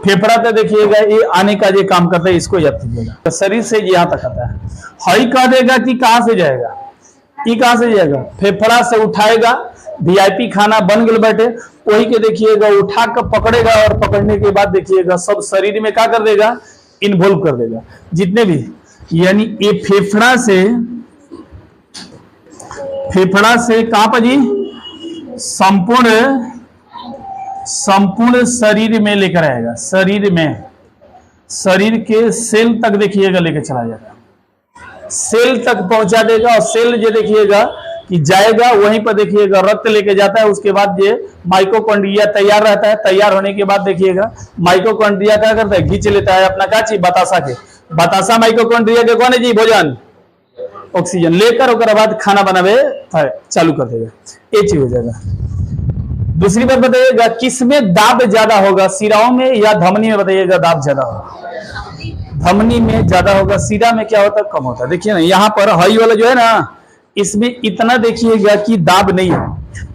फेफड़ा तक देखिएगा ये आने का जो काम करता है, इसको याद कीजिएगा। तो शरीर से यहां तक आता है। हई कह देगा कि कहां से जाएगा? ये कहां से जाएगा? फेफड़ा से उठाएगा, वीआईपी खाना बन गए बैठे, वही के देखिएगा उठा कर पकड़ेगा, और पकड़ने के बाद देखिएगा सब शरीर में क्या कर देगा? इन्वॉल्व कर देगा जितने भी, यानी ये फेफड़ा से, फेफड़ा से कहां पर जी? संपूर्ण, संपूर्ण शरीर में लेकर आएगा, शरीर में, शरीर के सेल तक देखिएगा लेकर चला जाएगा, सेल तक पहुंचा देगा। और सेल जो देखिएगा कि जाएगा, वहीं पर देखिएगा रक्त लेके जाता है। उसके बाद ये माइटोकॉन्ड्रिया तैयार रहता है। तैयार होने के बाद देखिएगा माइटोकॉन्ड्रिया क्या करता है? खींच लेता है अपना क्या चीज? बतासा के। बतासा माइटोकॉन्ड्रिया के कौन है जी? भोजन, ऑक्सीजन लेकर ओकर बाद खाना बनावे चालू कर देगा, ये चीज हो जाएगा। दूसरी बात बताइएगा, किसमें दाब ज्यादा होगा? सिराओं में या धमनी में? बताइएगा दाब ज्यादा होगा, धमनी में ज्यादा होगा। सीरा में क्या होता है? कम होता है। देखिए ना यहाँ पर हई वाला जो है ना, इसमें इतना देखिएगा कि दाब नहीं है,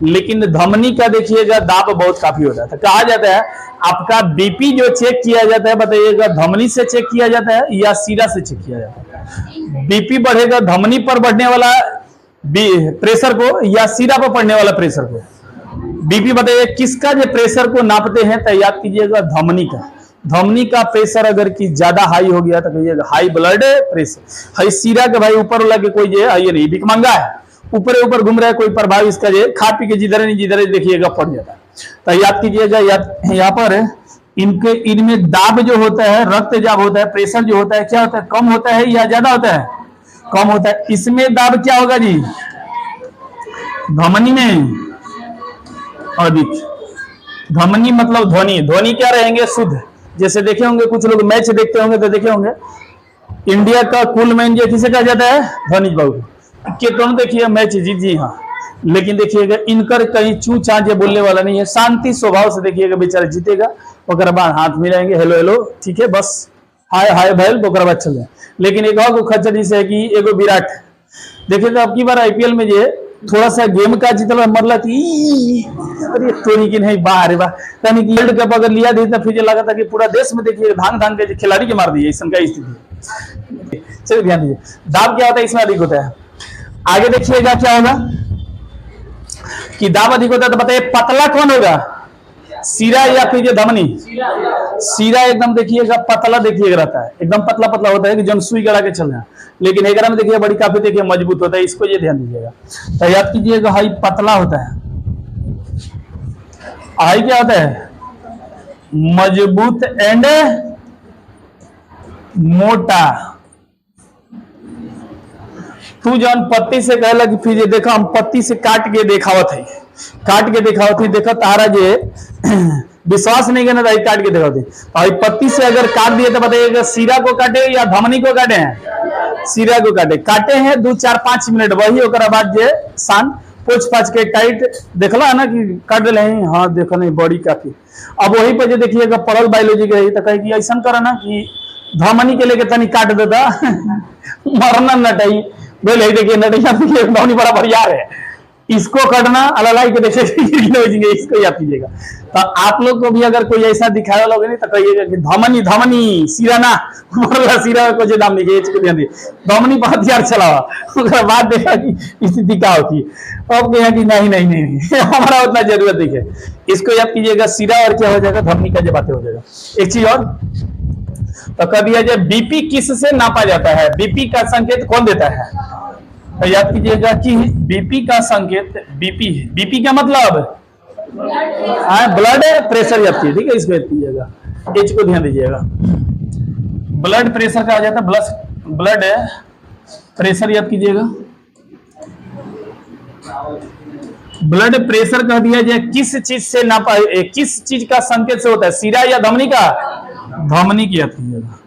लेकिन धमनी का देखिएगा दाब बहुत काफी होता है। तो कहा जाता है आपका बीपी जो चेक किया जाता है, बताइएगा धमनी से चेक किया जाता है या सीरा से चेक किया जाता है? बीपी बढ़ेगा धमनी पर बढ़ने वाला प्रेशर को या सीरा पर पड़ने वाला प्रेशर को? बीपी बताइए किसका जो प्रेशर को नापते हैं? तो याद कीजिएगा धमनी का। धमनी का प्रेशर अगर कि ज्यादा हाई हो गया तो कहिएगा हाई ब्लड प्रेशर। हाई सीरा के भाई ऊपर वाला के कोई जो ये नहीं भिकमंगा है, ऊपर ऊपर घूम रहा है, कोई प्रभाव इसका जो खा पी के जिधर नहीं जिधर देखिएगा पड़ जाता है। तो याद कीजिएगा, यहाँ पर इनके इनमें दाब जो होता है, रक्त दाब होता है, प्रेशर जो होता है क्या होता है? कम होता है या ज्यादा होता है? कम होता है। इसमें दाब क्या होगा जी? धमनी में अधिक, धमनी मतलब ध्वनि, ध्वनि क्या रहेंगे शुद्ध। जैसे देखे होंगे कुछ लोग मैच देखते होंगे तो देखे होंगे इंडिया का कुल में इंडिया किसे कहा जाता है, धनीश बाबू के। कौन देखिए मैच जीत, जी हाँ, लेकिन देखिएगा इनकर कहीं चू चाँचे बोलने वाला नहीं है, शांति स्वभाव से देखिएगा बेचारा जीतेगा, ओकर बाद हाथ मिलाएंगे, हेलो हेलो ठीक है बस, हाय हाय भैल, ओकर बाद चल जाए। लेकिन एक और खच्चर से है कि एगो विराट देखिएगा अब की बार आईपीएल में जो थोड़ा सा गेम का जीतल मरला थी, अरे तोरी की नहीं बाहर वाह, यानी कि वर्ल्ड कप अगर लिया दी तो फिर लगा था कि पूरा देश में देखिए धान धान के खिलाड़ी के मार दिए, इस का स्थिति। चलिए ध्यान दीजिए, दाब क्या होता है, इसमें अधिक होता है। आगे देखिएगा क्या होगा कि दाब अधिक होता है, तो बताइए पतला कौन होगा, सीरा या फिर ये धमनी। सीरा एकदम देखिएगा पतला देखिएगा रहता है, एकदम पतला पतला होता है कि जन सुई गड़ा के चल रहा है, लेकिन हेगरा में देखिए बड़ी काफी देखिए मजबूत होता है, इसको ये ध्यान दीजिएगा। तो याद कीजिएगा हाई पतला होता है, हाई क्या होता है, मजबूत एंड मोटा। तू जौन पत्ती से कहला कि फिर ये देखा हम पत्ती से काट के देखावत है, काट के देखावत है, देखा तारा जे विश्वास नहीं करना था, काट के देखावत है। और पत्ती से अगर काट दिए तो बताइएगा सीरा को काटे या धमनी को काटे हैं, सीरा को काटे, काटे हैं 2 4 5 मिनट, वही ओकरा बाद जे सान पोछ पाछ के टाइट देखला है ना कि काट ले, हाँ देखो नहीं बड़ी काफी। अब वही पर जो देखिएगा पढ़ल बायोलॉजी के तो कहे कि ऐसा करा ना कि धमनी के लेके तनी काट देता मरना नटाई बोले, देखिए नटिया धमनी बड़ा बढ़िया है, इसको काटना अलाई के देखिए इसको याद कीजिएगा। तो आप लोग को भी अगर कोई ऐसा दिखाया लोग नहीं तो कहिएगा कि धमनी धमनी सीरा ना मरला, सीरा को जो नाम लिखे ध्यान दिए, धमनी पर हथियार चलावा, उसके बाद देखा कि स्थिति क्या होती है। अब कहा कि नहीं नहीं नहीं हमारा उतना जरूरत नहीं है, इसको याद कीजिएगा, सीरा और क्या हो जाएगा, धमनी का जो बातें हो जाएगा। एक चीज और तो कह दिया जाए बीपी किस से नापा जाता है, बीपी का संकेत कौन देता है, तो याद कीजिएगा कि बीपी का संकेत, बीपी बीपी का मतलब ब्लड प्रेशर याद कीजिए, ठीक है, इसको याद कीजिएगा, एच को ध्यान दीजिएगा। ब्लड प्रेशर कहा जाता है, ब्लड प्रेशर याद कीजिएगा। ब्लड प्रेशर कह दिया जाए किस चीज से नापा, किस चीज का संकेत से होता है, सीरा या धमनी का, धमनी की याद कीजिएगा,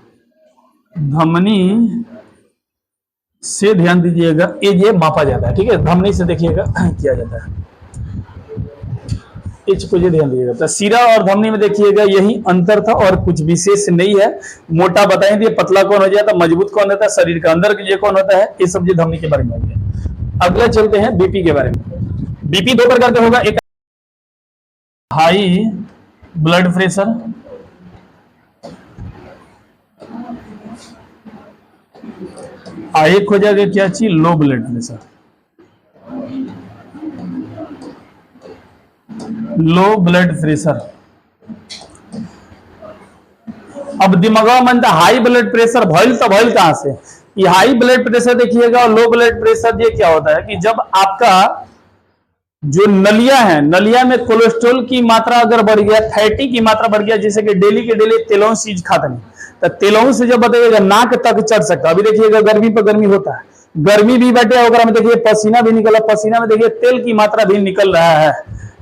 धमनी से ध्यान दीजिएगा, ये मापा जाता है, ठीक है, धमनी से देखिएगा किया जाता है, इसको ये ध्यान दीजिएगा। तो सीरा और धमनी में देखिएगा यही अंतर था और कुछ विशेष नहीं है। मोटा बताए दिए, पतला कौन हो जाता है, मजबूत कौन होता है, शरीर का अंदर ये कौन होता है, ये सब ये धमनी के बारे में है। अगला चलते हैं बीपी के बारे में। बीपी 2 प्रकार का होगा, एक हाई ब्लड प्रेशर, एक हो जाएगा क्या चीज, low blood pressure, low blood pressure. अब दिमाग में हाई ब्लड प्रेशर भइल तो भइल कहां से, ये हाई ब्लड प्रेशर देखिएगा और लो ब्लड प्रेशर ये क्या होता है कि जब आपका जो नलिया है, नलिया में कोलेस्ट्रॉल की मात्रा अगर बढ़ गया, फैटी की मात्रा बढ़ गया, जैसे कि डेली के डेली तेलों चीज खाता नहीं, तो तेलों से जब बताइएगा नाक तक चढ़ सकता। अभी देखिएगा गर्मी पर गर्मी होता है, गर्मी भी बैठे होगा में देखिए पसीना भी निकला, पसीना में देखिए तेल की मात्रा भी निकल रहा है,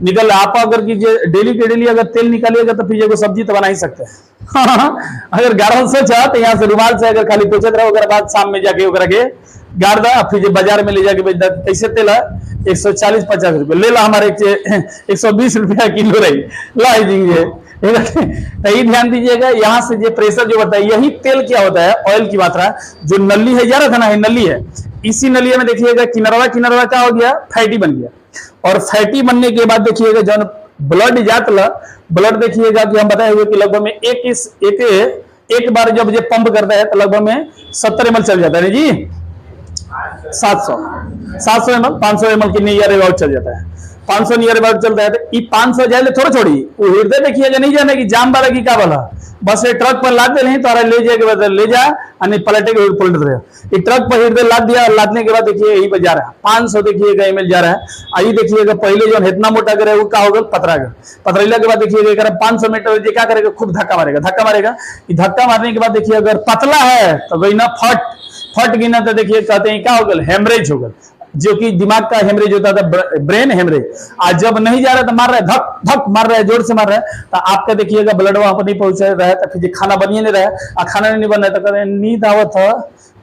निकल रहा। आप अगर डेली के डेली अगर तेल निकालिएगा तो फिर सब्जी तो बना ही सकते हैं अगर गाढ़ा सोचा तो यहाँ से रुमाल से अगर खाली पोछत रहो, बाद शाम में जाके के गाड़ दा, फिर बाजार में ले जाके बेच दा। कैसे तेल है 140-50 रुपए ले ला, हमारे 120 रुपया किलो रही ला दीजिए। यही ध्यान दीजिएगा, यहाँ से जो प्रेशर जो बताया, यही तेल क्या होता है, ऑयल की मात्रा जो नली है, जा रहा था ना, नली है, इसी नलिया में देखिएगा किनारा किनारा क्या हो गया, फैटी बन गया। और फैटी बनने के बाद देखिएगा जब ब्लड जात ला, ब्लड देखिएगा कि हम बताए हुए कि लगभग में एक बार जब ये पंप करता है तो लगभग में 70 ml चल जाता है जी, 700 ml 500 ml की नियर अबाउट चल जाता है, 500 नियर अबाउट चलता है। तो 500 जाए थोड़ा छोड़ी, वो हृदय देखिएगा नहीं जाने की जाम वाला की क्या वाला, बस ये ट्रक पर लाद दे नहीं तो ले जाए ले जा, पलटे के पलट रहे, ये ट्रक पर हृदय लाद दिया, लादने के बाद देखिए यही पर जा रहा है 500 देखिएगा ml जा रहा है। आइए देखिएगा पहले जो इतना मोटा करे वो क्या होगा, पतरा का, पतरेला के बाद देखिएगा 500 मीटर क्या करेगा, खूब धक्का मारेगा, धक्का मारने के बाद देखिए अगर पतला है तो गई ना फट गिना, तो देखिए कहते हैं क्या होगा, हेमरेज होगा। जो कि दिमाग का हेमरेज होता था, ब्रेन हेमरेज। आज जब नहीं जा रहा तो मार रहा है, धक धक मार रहा है, जोर से मार रहा है, तो आपका देखिएगा ब्लड वहां पर नहीं पहुंच रहा है, तो फिर खाना बनिए नहीं रहा है, खाना नहीं बन रहा है, तो कह नींद आवत है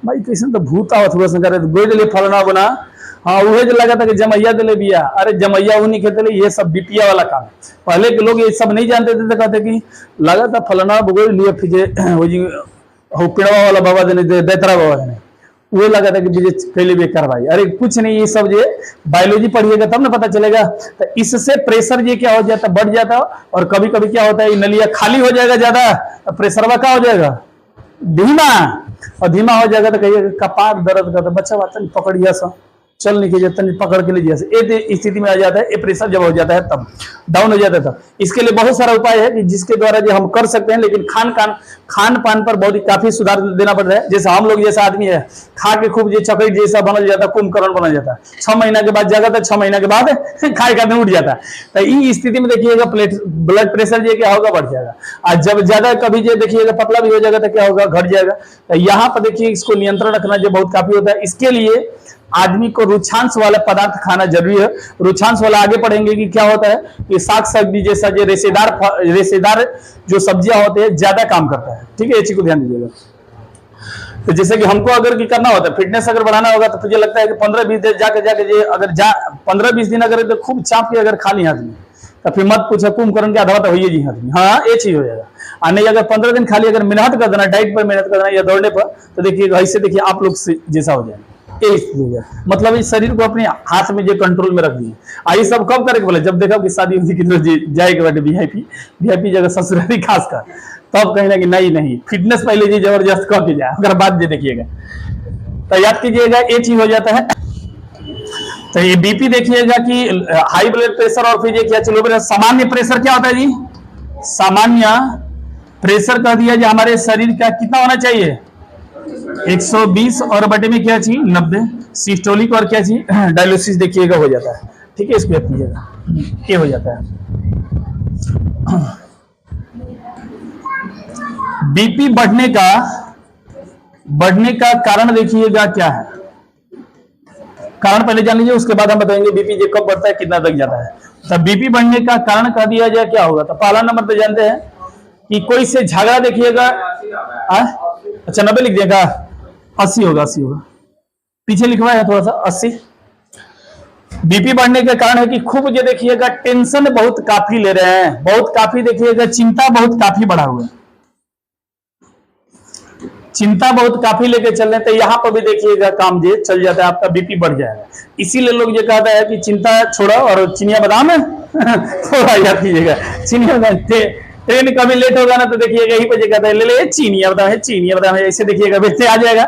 भाई, कैसे तो भूत आवत हुआ करे गोई दिले फलना बना। हाँ वही जो लगा था कि जमैया दिले बिया, अरे जमैया उन्हीं के दिले, ये सब बीपिया वाला काम। पहले के लोग ये सब नहीं जानते थे, तो कहते कि लगा था फलना गोई लिए, फिर पेड़वा वाला बाबा देने देतरा बाबा देने, वो लगा था कि पहले भी करवाई। अरे कुछ नहीं, ये सब ये बायोलॉजी पढ़िएगा तब ना पता चलेगा। तो इससे प्रेशर ये क्या हो जाता, बढ़ जाता, और कभी कभी क्या होता है नलिया खाली हो जाएगा ज्यादा, तो प्रेशर क्या हो जाएगा धीमा, और धीमा हो जाएगा तो कहिएगा कपार दर्द करता, बच्चा बात नहीं पकड़िया सा चल नहीं कीजिए, तन पकड़ के लीजिए, ये स्थिति में आ जाता है, ये प्रेशर जब हो जाता है तब डाउन हो जाता है। तब इसके लिए बहुत सारा उपाय है कि जिसके द्वारा जो हम कर सकते हैं, लेकिन खान पान पर बहुत ही काफी सुधार देना पड़ रहा है। जैसे हम लोग जैसा आदमी है, खा के खूब चकई जैसा बनल जाता है, कुंभकर्ण बना जाता है, 6 महीना के बाद जागा था, 6 महीना के बाद खाए खाते उठ जाता है। तो इस स्थिति में देखिएगा ब्लड प्रेशर जो क्या होगा बढ़ जाएगा, और जब ज्यादा कभी जो देखिएगा पतला भी हो जाएगा तो क्या होगा घट जाएगा। तो यहाँ पर देखिए इसको नियंत्रण रखना जो बहुत काफी होता है। इसके लिए आदमी को रुचांश वाला पदार्थ खाना जरूरी है। रुचांश वाला आगे पढ़ेंगे कि क्या होता है कि साग सब्जी जैसा जो रेशेदार जो सब्जियां होते हैं ज्यादा काम करता है। ठीक है, इस चीज को ध्यान दीजिएगा। तो जैसे कि हमको अगर की करना होता है, फिटनेस अगर बढ़ाना होगा, तो मुझे लगता है कि 15-20 दिन जाके अगर 15-20 दिन अगर तो खूब चाप के अगर खा ली आदमी, तो फिर मत पूछो कुंभकर्ण के आधार हो जी आदमी, हाँ ये चीज हो जाएगा। और नहीं अगर 15 दिन खाली अगर मेहनत कर देना, डाइट पर मेहनत कर देना या दौड़ने पर, तो देखिएगा ऐसे देखिए आप लोग जैसा हो जाएगा। मतलब इस शरीर को अपने हाथ में जो कंट्रोल में रख दिए। ये सब कब करे बोले, जब देखा कि शादी जाएगा बेटे वीआईपी जगह ससुराली खासकर, तब कहीं ना कि नहीं फिटनेस पहले जी जबरदस्त कह के जाए, अगर बात देखिएगा तो याद कीजिएगा ये चीज हो जाता है। तो ये बीपी देखिएगा कि हाई ब्लड प्रेशर, और फिर क्या चलो सामान्य प्रेशर क्या होता है जी, सामान्य प्रेशर कह दिया जो हमारे शरीर का कितना होना चाहिए 120, और बटे में क्या चाहिए 90। सिस्टोलिक और क्या चाहिए डायलिसिस देखिएगा हो जाता है। ठीक है, इसको याद कीजिएगा ये हो जाता है। बीपी बढ़ने का कारण देखिएगा क्या है, कारण पहले जान लीजिए, उसके बाद हम बताएंगे बीपी जो कब बढ़ता है कितना तक जाता है। तो बीपी बढ़ने का कारण कह दिया जाए क्या होगा, तो पहला नंबर पे जानते हैं कि कोई से झगड़ा देखिएगा, अच्छा 90 लिख देगा, 80 होगा, 80 होगा, पीछे लिखवा है थोड़ा सा 80। बीपी बढ़ने का कारण है कि खूब ये देखिएगा टेंशन बहुत काफी ले रहे हैं, बहुत काफी देखिएगा चिंता बहुत काफी बढ़ा हुआ है, चिंता बहुत काफी लेके चल रहे हैं, तो यहाँ पर भी देखिएगा काम जे चल जाता है, आपका बीपी बढ़ जाएगा। इसीलिए लोग ये कहता है कि चिंता छोड़ो और चिनिया बादाम थोड़ा याद कीजिएगा, चिनिया बादाम। ट्रेन कभी लेट होगा ना तो देखिएगा यही पे कहता है ले चीनिया बादाम है, चीनिया बादाम है, ऐसे देखिएगा बेचते आ जाएगा।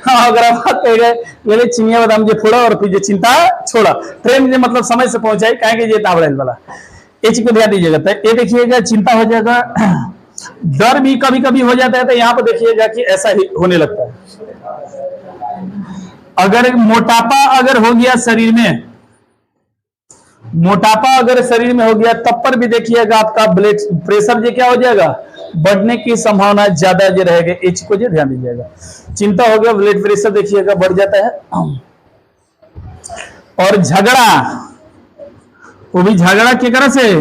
हाँ अगर आप बात कहेंगे ले चीनिया बादाम जो फोड़ा और फिर जो चिंता छोड़ा, ट्रेन जो मतलब समय से पहुंचाए कहेंगे ये तावड़ेल वाला, ये चीज को ध्यान दीजिएगा। तो ये देखिएगा चिंता हो जाएगा, डर भी कभी कभी हो जाता है, तो यहाँ पर देखिएगा कि ऐसा ही होने लगता है। अगर मोटापा अगर हो गया शरीर में, मोटापा अगर शरीर में हो गया तब पर भी देखिएगा आपका ब्लड प्रेशर जो क्या हो जाएगा बढ़ने की संभावना ज्यादा जो रहेगा, इस चीज को ध्यान दीजिएगा। चिंता हो गया ब्लड प्रेशर देखिएगा बढ़ जाता है। और झगड़ा, वो भी झगड़ा की तरह से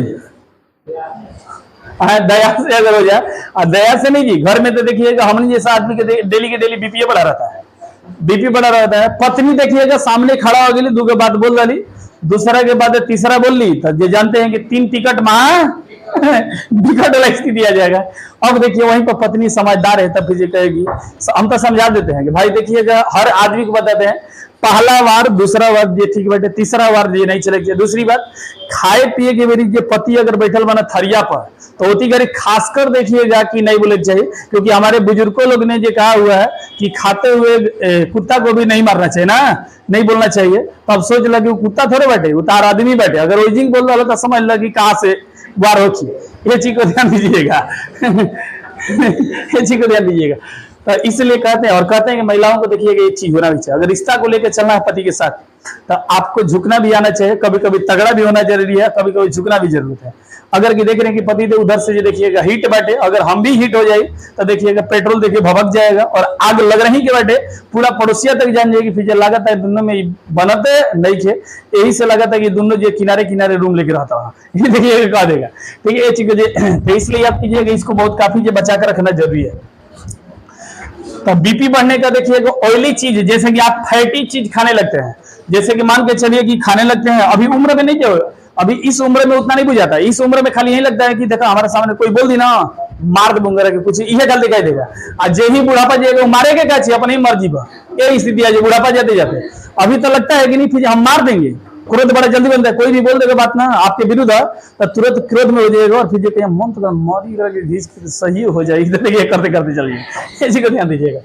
दया से अगर हो जाए, दया से नहीं जी, घर में तो देखिएगा हमने जैसा आदमी के डेली के डेली बीपी बढ़ा रहता है, बीपी बढ़ा रहता है। पत्नी देखिएगा सामने खड़ा हो गई, दो के बात बोल रही, दूसरा के बाद तीसरा बोल ली, तो ये जानते हैं कि 3 टिकट विकट वाला स्थिति आ जाएगा। अब देखिए वहीं पर पत्नी समझदार है, तब फिर कहेगी, हम तो समझा देते हैं कि भाई देखिएगा हर आदमी को बताते हैं, पहला बार दूसरा बार ये ठीक बैठे, तीसरा बार ये नहीं चलेगी। दूसरी बात, खाए पिए के मेरी जो पति अगर बैठल बना थरिया पर, तो होती करे खासकर देखिएगा कि नहीं बोले चाहिए, क्योंकि हमारे बुजुर्गों लोग ने जो कहा हुआ है कि खाते हुए कुत्ता को भी नहीं मारना चाहिए ना, नहीं बोलना चाहिए। तो अब सोच लगे कुत्ता थोड़े बैठे, उतार आदमी बैठे, अगर ओजिंग बोल रहा तो समझ लगी कहाँ से वार होती। ये चीज को ध्यान दीजिएगा। ये चीज को ध्यान दीजिएगा। तो इसलिए कहते हैं, और कहते हैं कि महिलाओं को देखिएगा ये चीज होना भी चाहिए, अगर रिश्ता को लेकर चलना है पति के साथ तो आपको झुकना भी आना चाहिए, कभी कभी तगड़ा भी होना जरूरी है, कभी कभी झुकना भी जरूरत है। अगर कि देख रहे हैं कि पति देव उधर से जो देखिएगा हीट बैठे, अगर हम भी हीट हो जाए तो देखिएगा पेट्रोल देखिए भभक जाएगा और आग लग रही के बैठे पूरा पड़ोसिया तक जान जाएगी। फिर लागत है दोनों में बनते नहीं थे, यही से लगा था कि दोनों जो किनारे किनारे रूम लेके रहता वहां, ये देखिएगा कहा देगा। ठीक है, ये चीज तो इसलिए याद कीजिएगा, इसको बहुत काफी जो बचा कर रखना जरूरी है। तो बीपी बढ़ने का देखिएगा ऑयली चीज, जैसे कि आप फैटी चीज खाने लगते हैं, जैसे कि मान के चलिए कि खाने लगते हैं, अभी उम्र में नहीं, जो अभी इस उम्र में उतना नहीं बुझाता, इस उम्र में खाली यही लगता है कि देखा हमारे सामने कोई बोल दी ना मार दूंगा के कुछ यह गल दिखाई देगा। और जे ही बुढ़ापा जाएगा मारेगा क्या चाहिए अपनी मर्जी पर, यही स्थिति है बुढ़ापा जाते जाते। अभी तो लगता है कि नहीं फिर हम मार देंगे, क्रोध बड़ा जल्दी बनता है, कोई भी बोल देगा बात ना आपके विरुद्ध तो तुरंत क्रोध में हो जाएगा और फिर जो कहीं मन तो मारी करके सही हो जाएगी, करते करते चलिए, इसी को ध्यान दीजिएगा।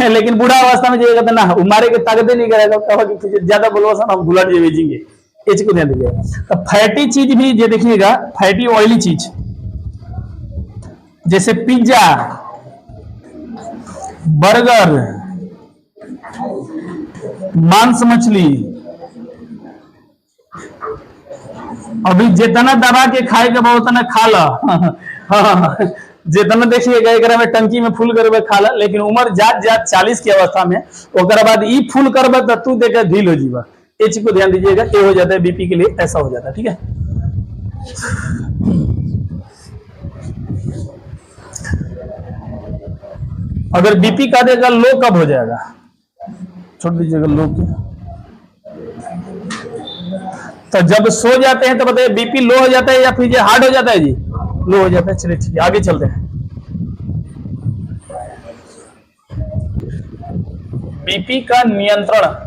लेकिन बुढ़ा अवस्था में जाएगा तो ना मारे के ताकत नहीं करेगा, कहा कि ज्यादा बोलवा हम गुलाट जे भेजेंगे, इसी को ध्यान दीजिएगा। तो फैटी चीज भी ये देखिएगा, फैटी ऑयली चीज जैसे पिज्जा, बर्गर, मांस मछली, अभी जितना दबा के खाए के बहुत ना खा ला हाँ, जितना देखिएगा एक में टंकी में फुल करबे खा ला, लेकिन उम्र जात जात 40 की अवस्था में ओकर बाद ई फुल करबे तो तू देख ढील हो जीवा। ये चीज को ध्यान दीजिएगा, ये हो जाता है बीपी के लिए, ऐसा हो जाता है। ठीक है, अगर बीपी का देगा लो कब हो जाएगा, छोड़ दीजिएगा लो की, तो जब सो जाते हैं तो बताइए बीपी लो हो जाता है या फिर हार्ड हो जाता है जी, लो हो जाता है। चलिए ठीक है, आगे चलते हैं। बीपी का नियंत्रण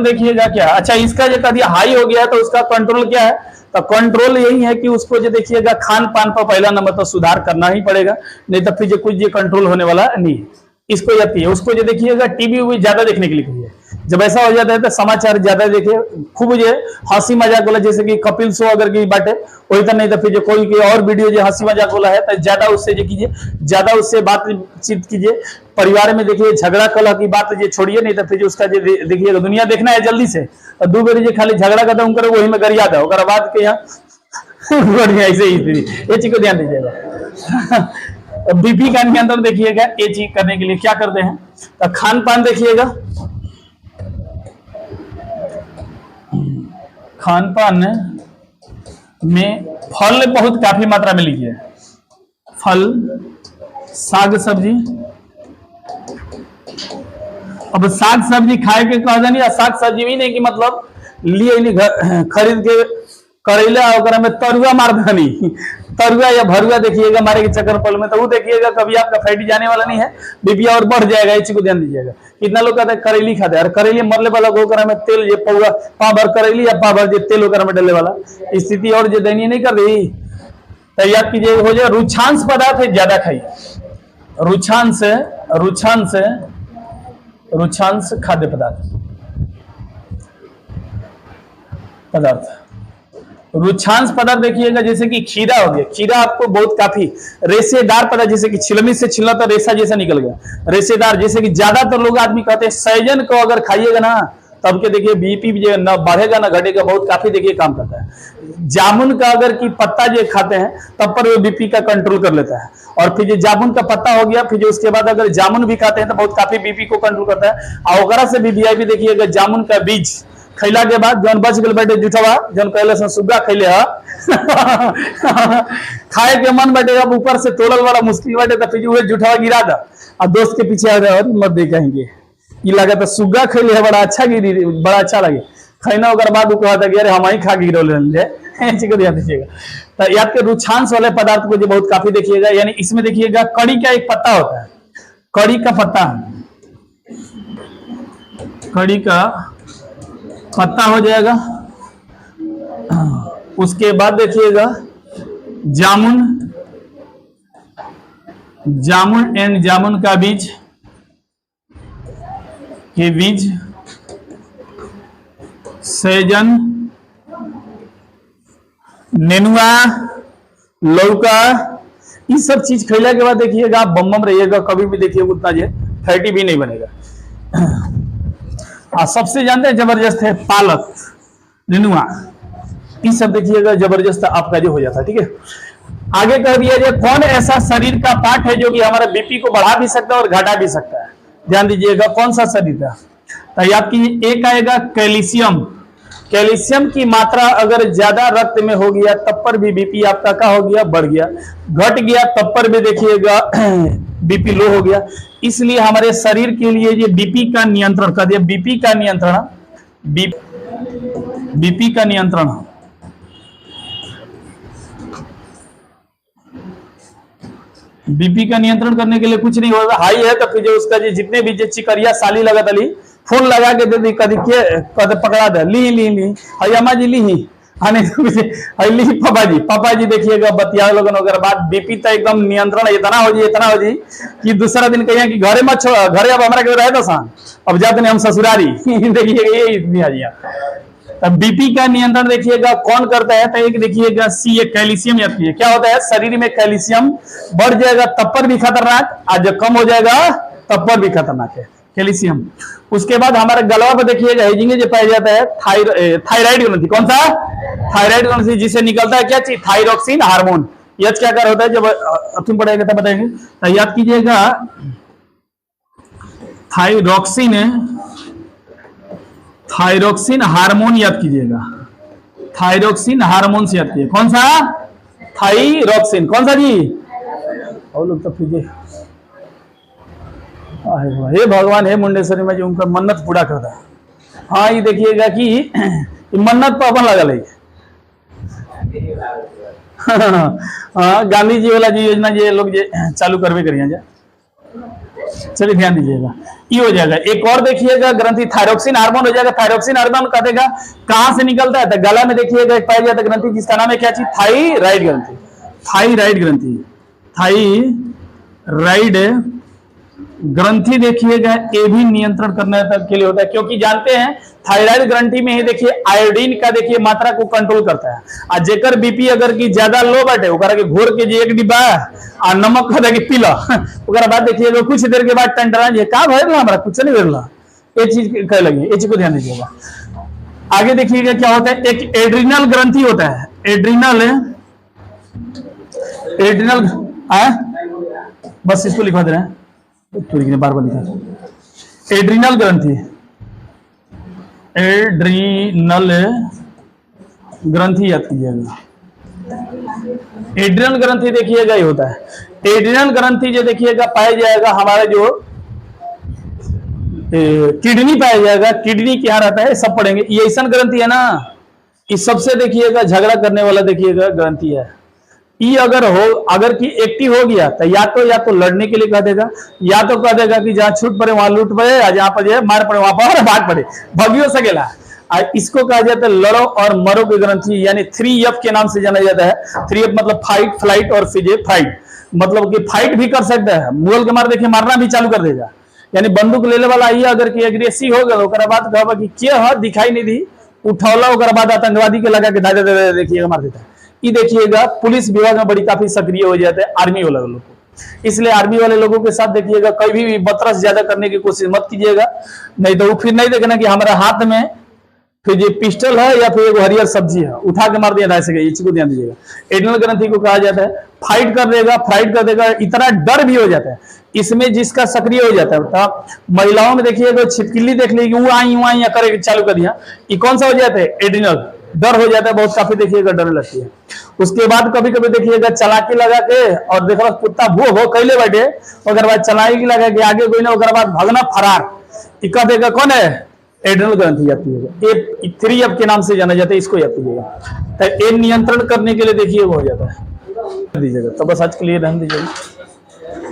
देखिएगा क्या, अच्छा इसका जो कभी हाई हो गया तो उसका कंट्रोल क्या है, तो कंट्रोल यही है कि उसको जो देखिएगा खान पान पर पहला नंबर तो सुधार करना ही पड़ेगा, नहीं तो फिर जो कुछ ये कंट्रोल होने वाला नहीं है। इसको जाती है उसको जो देखिएगा टीवी भी ज्यादा देखने के लिए कहिए, जब ऐसा हो जाता है तो समाचार ज्यादा देखिए, खूब जो हंसी मजाक वाला जैसे कि कपिल शो अगर की बाटे वही तो, नहीं तो फिर जो कोई और वीडियो जो हंसी मजाक वाला है तो ज्यादा उससे जो कीजिए, ज्यादा उससे बातचीत कीजिए। परिवार में देखिए झगड़ा कलह की बात जो छोड़िए, नहीं तो फिर उसका जो देखिएगा दुनिया देखना है जल्दी से, तो 2 बेर जो खाली झगड़ा खत्म करो वही में गरिया दो, बाद के यहाँ बढ़िया ऐसे ही। ये चीज को ध्यान दीजिएगा। बीपी का नियंत्रण देखिएगा, ये चीज करने के लिए क्या करते हैं, तो खान पान देखिएगा, खान पान में फल बहुत काफी मात्रा में लीजिए, फल, साग सब्जी। अब साग सब्जी खाए के कहा जानी, साग सब्जी भी नहीं कि मतलब लिए नहीं खरीद के करेला वगैरह में तरुआ मार दानी, तरुआ या भरुआ देखिएगा मारे के चक्कर पल में, तो वो देखिएगा कभी आपका फैटी जाने वाला नहीं है, बीपी और बढ़ जाएगा। इस चीज को ध्यान दीजिएगा। कितना लोग कहते हैं करेली खाते हैं, करेली मरले वाला गोकरा में तेल ये पौवा पा भर करेली या पा भर तेल वगैरह में डालने वाला स्थिति और जो दयनीय नहीं कर रही, तो याद कीजिए हो जाए रुचांश पदार्थ ज्यादा खाइए, रुचांश खाद्य पदार्थ रुचांश पदार्थ देखिएगा, जैसे कि खीरा हो गया, खीरा आपको बहुत काफी रेशेदार पदार्थ, जैसे कि छिलमी से छिला तो रेशा जैसा निकल गया, रेशेदार, जैसे कि ज्यादातर लोग आदमी कहते हैं सहजन को अगर खाइएगा ना तब के देखिए बीपी जो न बढ़ेगा ना घटेगा, बहुत काफी देखिए काम करता है। जामुन का अगर की पत्ता जो खाते हैं तब पर वो बीपी का कंट्रोल कर लेता है, और फिर जो जामुन का पत्ता हो गया, फिर जो उसके बाद अगर जामुन भी खाते हैं तो बहुत काफी बीपी को कंट्रोल करता है। और ओकरा से भी वीआईपी देखिएगा, जामुन का बीज खैला के बाद जौन बच गए बैठे जुटवा जौन कहले से सुग्गा खैले है खाए के मन बैठे, अब ऊपर से तोड़ल वाला मुश्किल बैठे तो फिर वही जुटवा गिरा दा और दोस्त के पीछे आ जाए मत दे कहेंगे ये लगा तो सुग्गा खैले है, बड़ा अच्छा गिरी, बड़ा अच्छा लगे खैना ओकर बाद कहता कि अरे हम ही खा गिरो को ध्यान दीजिएगा। तो याद के रुचांश वाले पदार्थ को जो बहुत काफी देखिएगा, यानी इसमें देखिएगा कड़ी का एक पत्ता होता है, कड़ी का पत्ता हो जाएगा। उसके बाद देखिएगा जामुन एंड जामुन का बीज, ये बीज, सहजन, नेनुआ, लौका, ये सब चीज खैला के बाद देखिएगा आप बम रहिएगा, कभी भी देखिए उतना जो फैटी भी नहीं बनेगा। सबसे जानते हैं जबरदस्त है पालक, रिनुआ, ये सब देखिएगा जबरदस्त आपका जो हो जाता है। ठीक है, आगे कह दिया जाए कौन ऐसा शरीर का पार्ट है जो कि हमारे बीपी को बढ़ा भी सकता है और घटा भी सकता है। ध्यान दीजिएगा कौन सा शरीर का, तो याद कीजिए एक आएगा कैल्शियम। कैल्शियम की मात्रा अगर ज्यादा रक्त में हो गया तब पर भी बीपी आपका क्या हो गया, बढ़ गया। घट गया तब पर भी देखिएगा बीपी लो हो गया। इसलिए हमारे शरीर के लिए ये बीपी का नियंत्रण कर दिया, बीपी का नियंत्रण, बीपी का नियंत्रण, बीपी का नियंत्रण करने के लिए कुछ नहीं होगा। हाई है तो फिर जो उसका जितने भी चिकरिया साली लगा दली फोन लगा के दे दी, कभी के कद पकड़ा दे, ली ली ली हई अम्मा जी ली ही आने ली पापा जी देखिएगा बतिया लोगन वगैरह बात बीपी तो एकदम नियंत्रण इतना हो जी कि दूसरा दिन कहिए कि घरे मत छोड़, घरे अब हमारा रहे तो सान अब जाते नहीं हम ससुरारी देखिएगा ये इतनी आजिया। तब बीपी का नियंत्रण देखिएगा कौन करता है, तो एक देखिएगा सी एक कैल्शियम याद है। क्या होता है, शरीर में कैल्शियम बढ़ जाएगा तब पर भी खतरनाक, आज जब कम हो जाएगा तब पर भी खतरनाक है कैल्शियम। उसके बाद हमारे गलवा पर देखिएगा हेजिंग जो पाया जाता है थायराइड ग्रंथि। कौन सा, थायराइड ग्रंथि, जिसे निकलता है क्या चीज, थायरोक्सिन हार्मोन। यह क्या कर होता है, जब तुम पढ़ेगा तब बताएंगे। तो याद कीजिएगा थायरोक्सिन हार्मोन याद कीजिएगा, थायरोक्सिन हार्मोन से याद कीजिए। कौन सा, थायरोक्सिन, कौन सा जी, और लोग तो फिर हे भगवान हे मुंडेश्वरी में जो उनका मन्नत पूरा करता है। हाँ ये देखिएगा कि मन्नत पर अपन लगल है। हाँ गांधी जी वाला जी योजना ये लोग ये चालू करवे करिए जा, चलिए ध्यान दीजिएगा ये हो जाएगा। एक और देखिएगा ग्रंथि थायरोक्सिन हार्मोन हो जाएगा। थायरोक्सिन हार्मोन कह देगा कहां से निकलता है, तो गला में देखिएगा एक पाया जाता है ग्रंथि जिसका नाम है क्या चीज, थायराइड ग्रंथि। थायराइड ग्रंथि, थायराइड ग्रंथि देखिएगा ये भी नियंत्रण करने तक के लिए होता है, क्योंकि जानते हैं थायराइड ग्रंथि में ही देखिए आयोडीन का देखिए मात्रा को कंट्रोल करता है। और जेकर बीपी अगर की ज्यादा लो बैठे ओकरा के घोर के एक डिब्बा और नमक खा के पीला ओकरा बाद देखिएगा कुछ देर के बाद टंटरा ये का भरला हमरा कुछ नहीं भरला, ये चीज कह लगी, ये चीज को ध्यान दीजिएगा। आगे देखिएगा क्या होता है, एक एड्रिनल ग्रंथि होता है, एड्रिनल बस इसको लिखवा दे रहे हैं बार बार लिखा, एड्रिनल ग्रंथि, एड्रिनल ग्रंथि याद कीजिएगा। एड्रिनल ग्रंथि देखिएगा ये होता है। एड्रिनल ग्रंथि जो देखिएगा पाया जाएगा हमारा जो किडनी पाया जाएगा, किडनी क्या रहता है सब पढ़ेंगे। ये ऐसा ग्रंथि है ना, इस सबसे देखिएगा झगड़ा करने वाला देखिएगा ग्रंथि है। ये अगर कि एक्टिव हो गया तो या तो लड़ने के लिए कह देगा, या तो कह देगा कि जहां छूट पड़े वहां लूट पड़े, जहां पर जो मार पड़े वहां पर भाग पड़े, भगियो सकेला। इसको कहा जाता है लड़ो और मरो की ग्रंथि, यानी 3F के नाम से जाना जाता है। 3F मतलब फाइट, फ्लाइट और फ्राइट, मतलब कि फाइट भी कर सकता है, मुगल के मार देखिए मारना भी चालू कर देगा। यानी बंदूक लेने वाला ये अगर कि एग्रेसिव हो गया बाद कहबा कि क्या है दिखाई नहीं दी, उठौला बाद आतंकवादी के लगा के दादा देखिएगा मार देता है। ये देखिएगा पुलिस विभाग में बड़ी काफी सक्रिय हो जाते हैं आर्मी वाले लोग को। इसलिए आर्मी वाले लोगों के साथ देखिएगा कभी भी बतरस ज्यादा करने की कोशिश मत कीजिएगा, नहीं तो फिर नहीं देखना कि हमारा हाथ में फिर ये पिस्टल है या फिर एक हरियर सब्जी है उठा के मार दिया ढाई से, इसी को ध्यान दीजिएगा। एड्रिनल ग्रंथि को कहा जाता है फाइट कर देगा, फ्राइट कर देगा, इतना डर भी हो जाता है इसमें जिसका सक्रिय हो जाता है। महिलाओं में देखिएगा छिपकली देख लीजिए वो आई करे चालू कर दिया, ये कौन सा हो जाता है, एड्रिनल, डर हो जाता है बहुत काफी देखिएगा डर लगती है। उसके बाद कभी कभी देखिएगा चलाकी लगा के और देखो कुत्ता भो कैले बैठे अगर बाद चलाकी लगा के आगे कोई ना बाद भागना फरार, इक्का देगा कौन है, एड्रिनल ग्रंथि याद कीजिएगा। ये 3F के नाम से जाना जाता है, इसको याद कीजिएगा। तो ये नियंत्रण करने के लिए देखिए वो हो जाता है दीजिएगा। तो बस आज के लिए ध्यान दीजिएगा।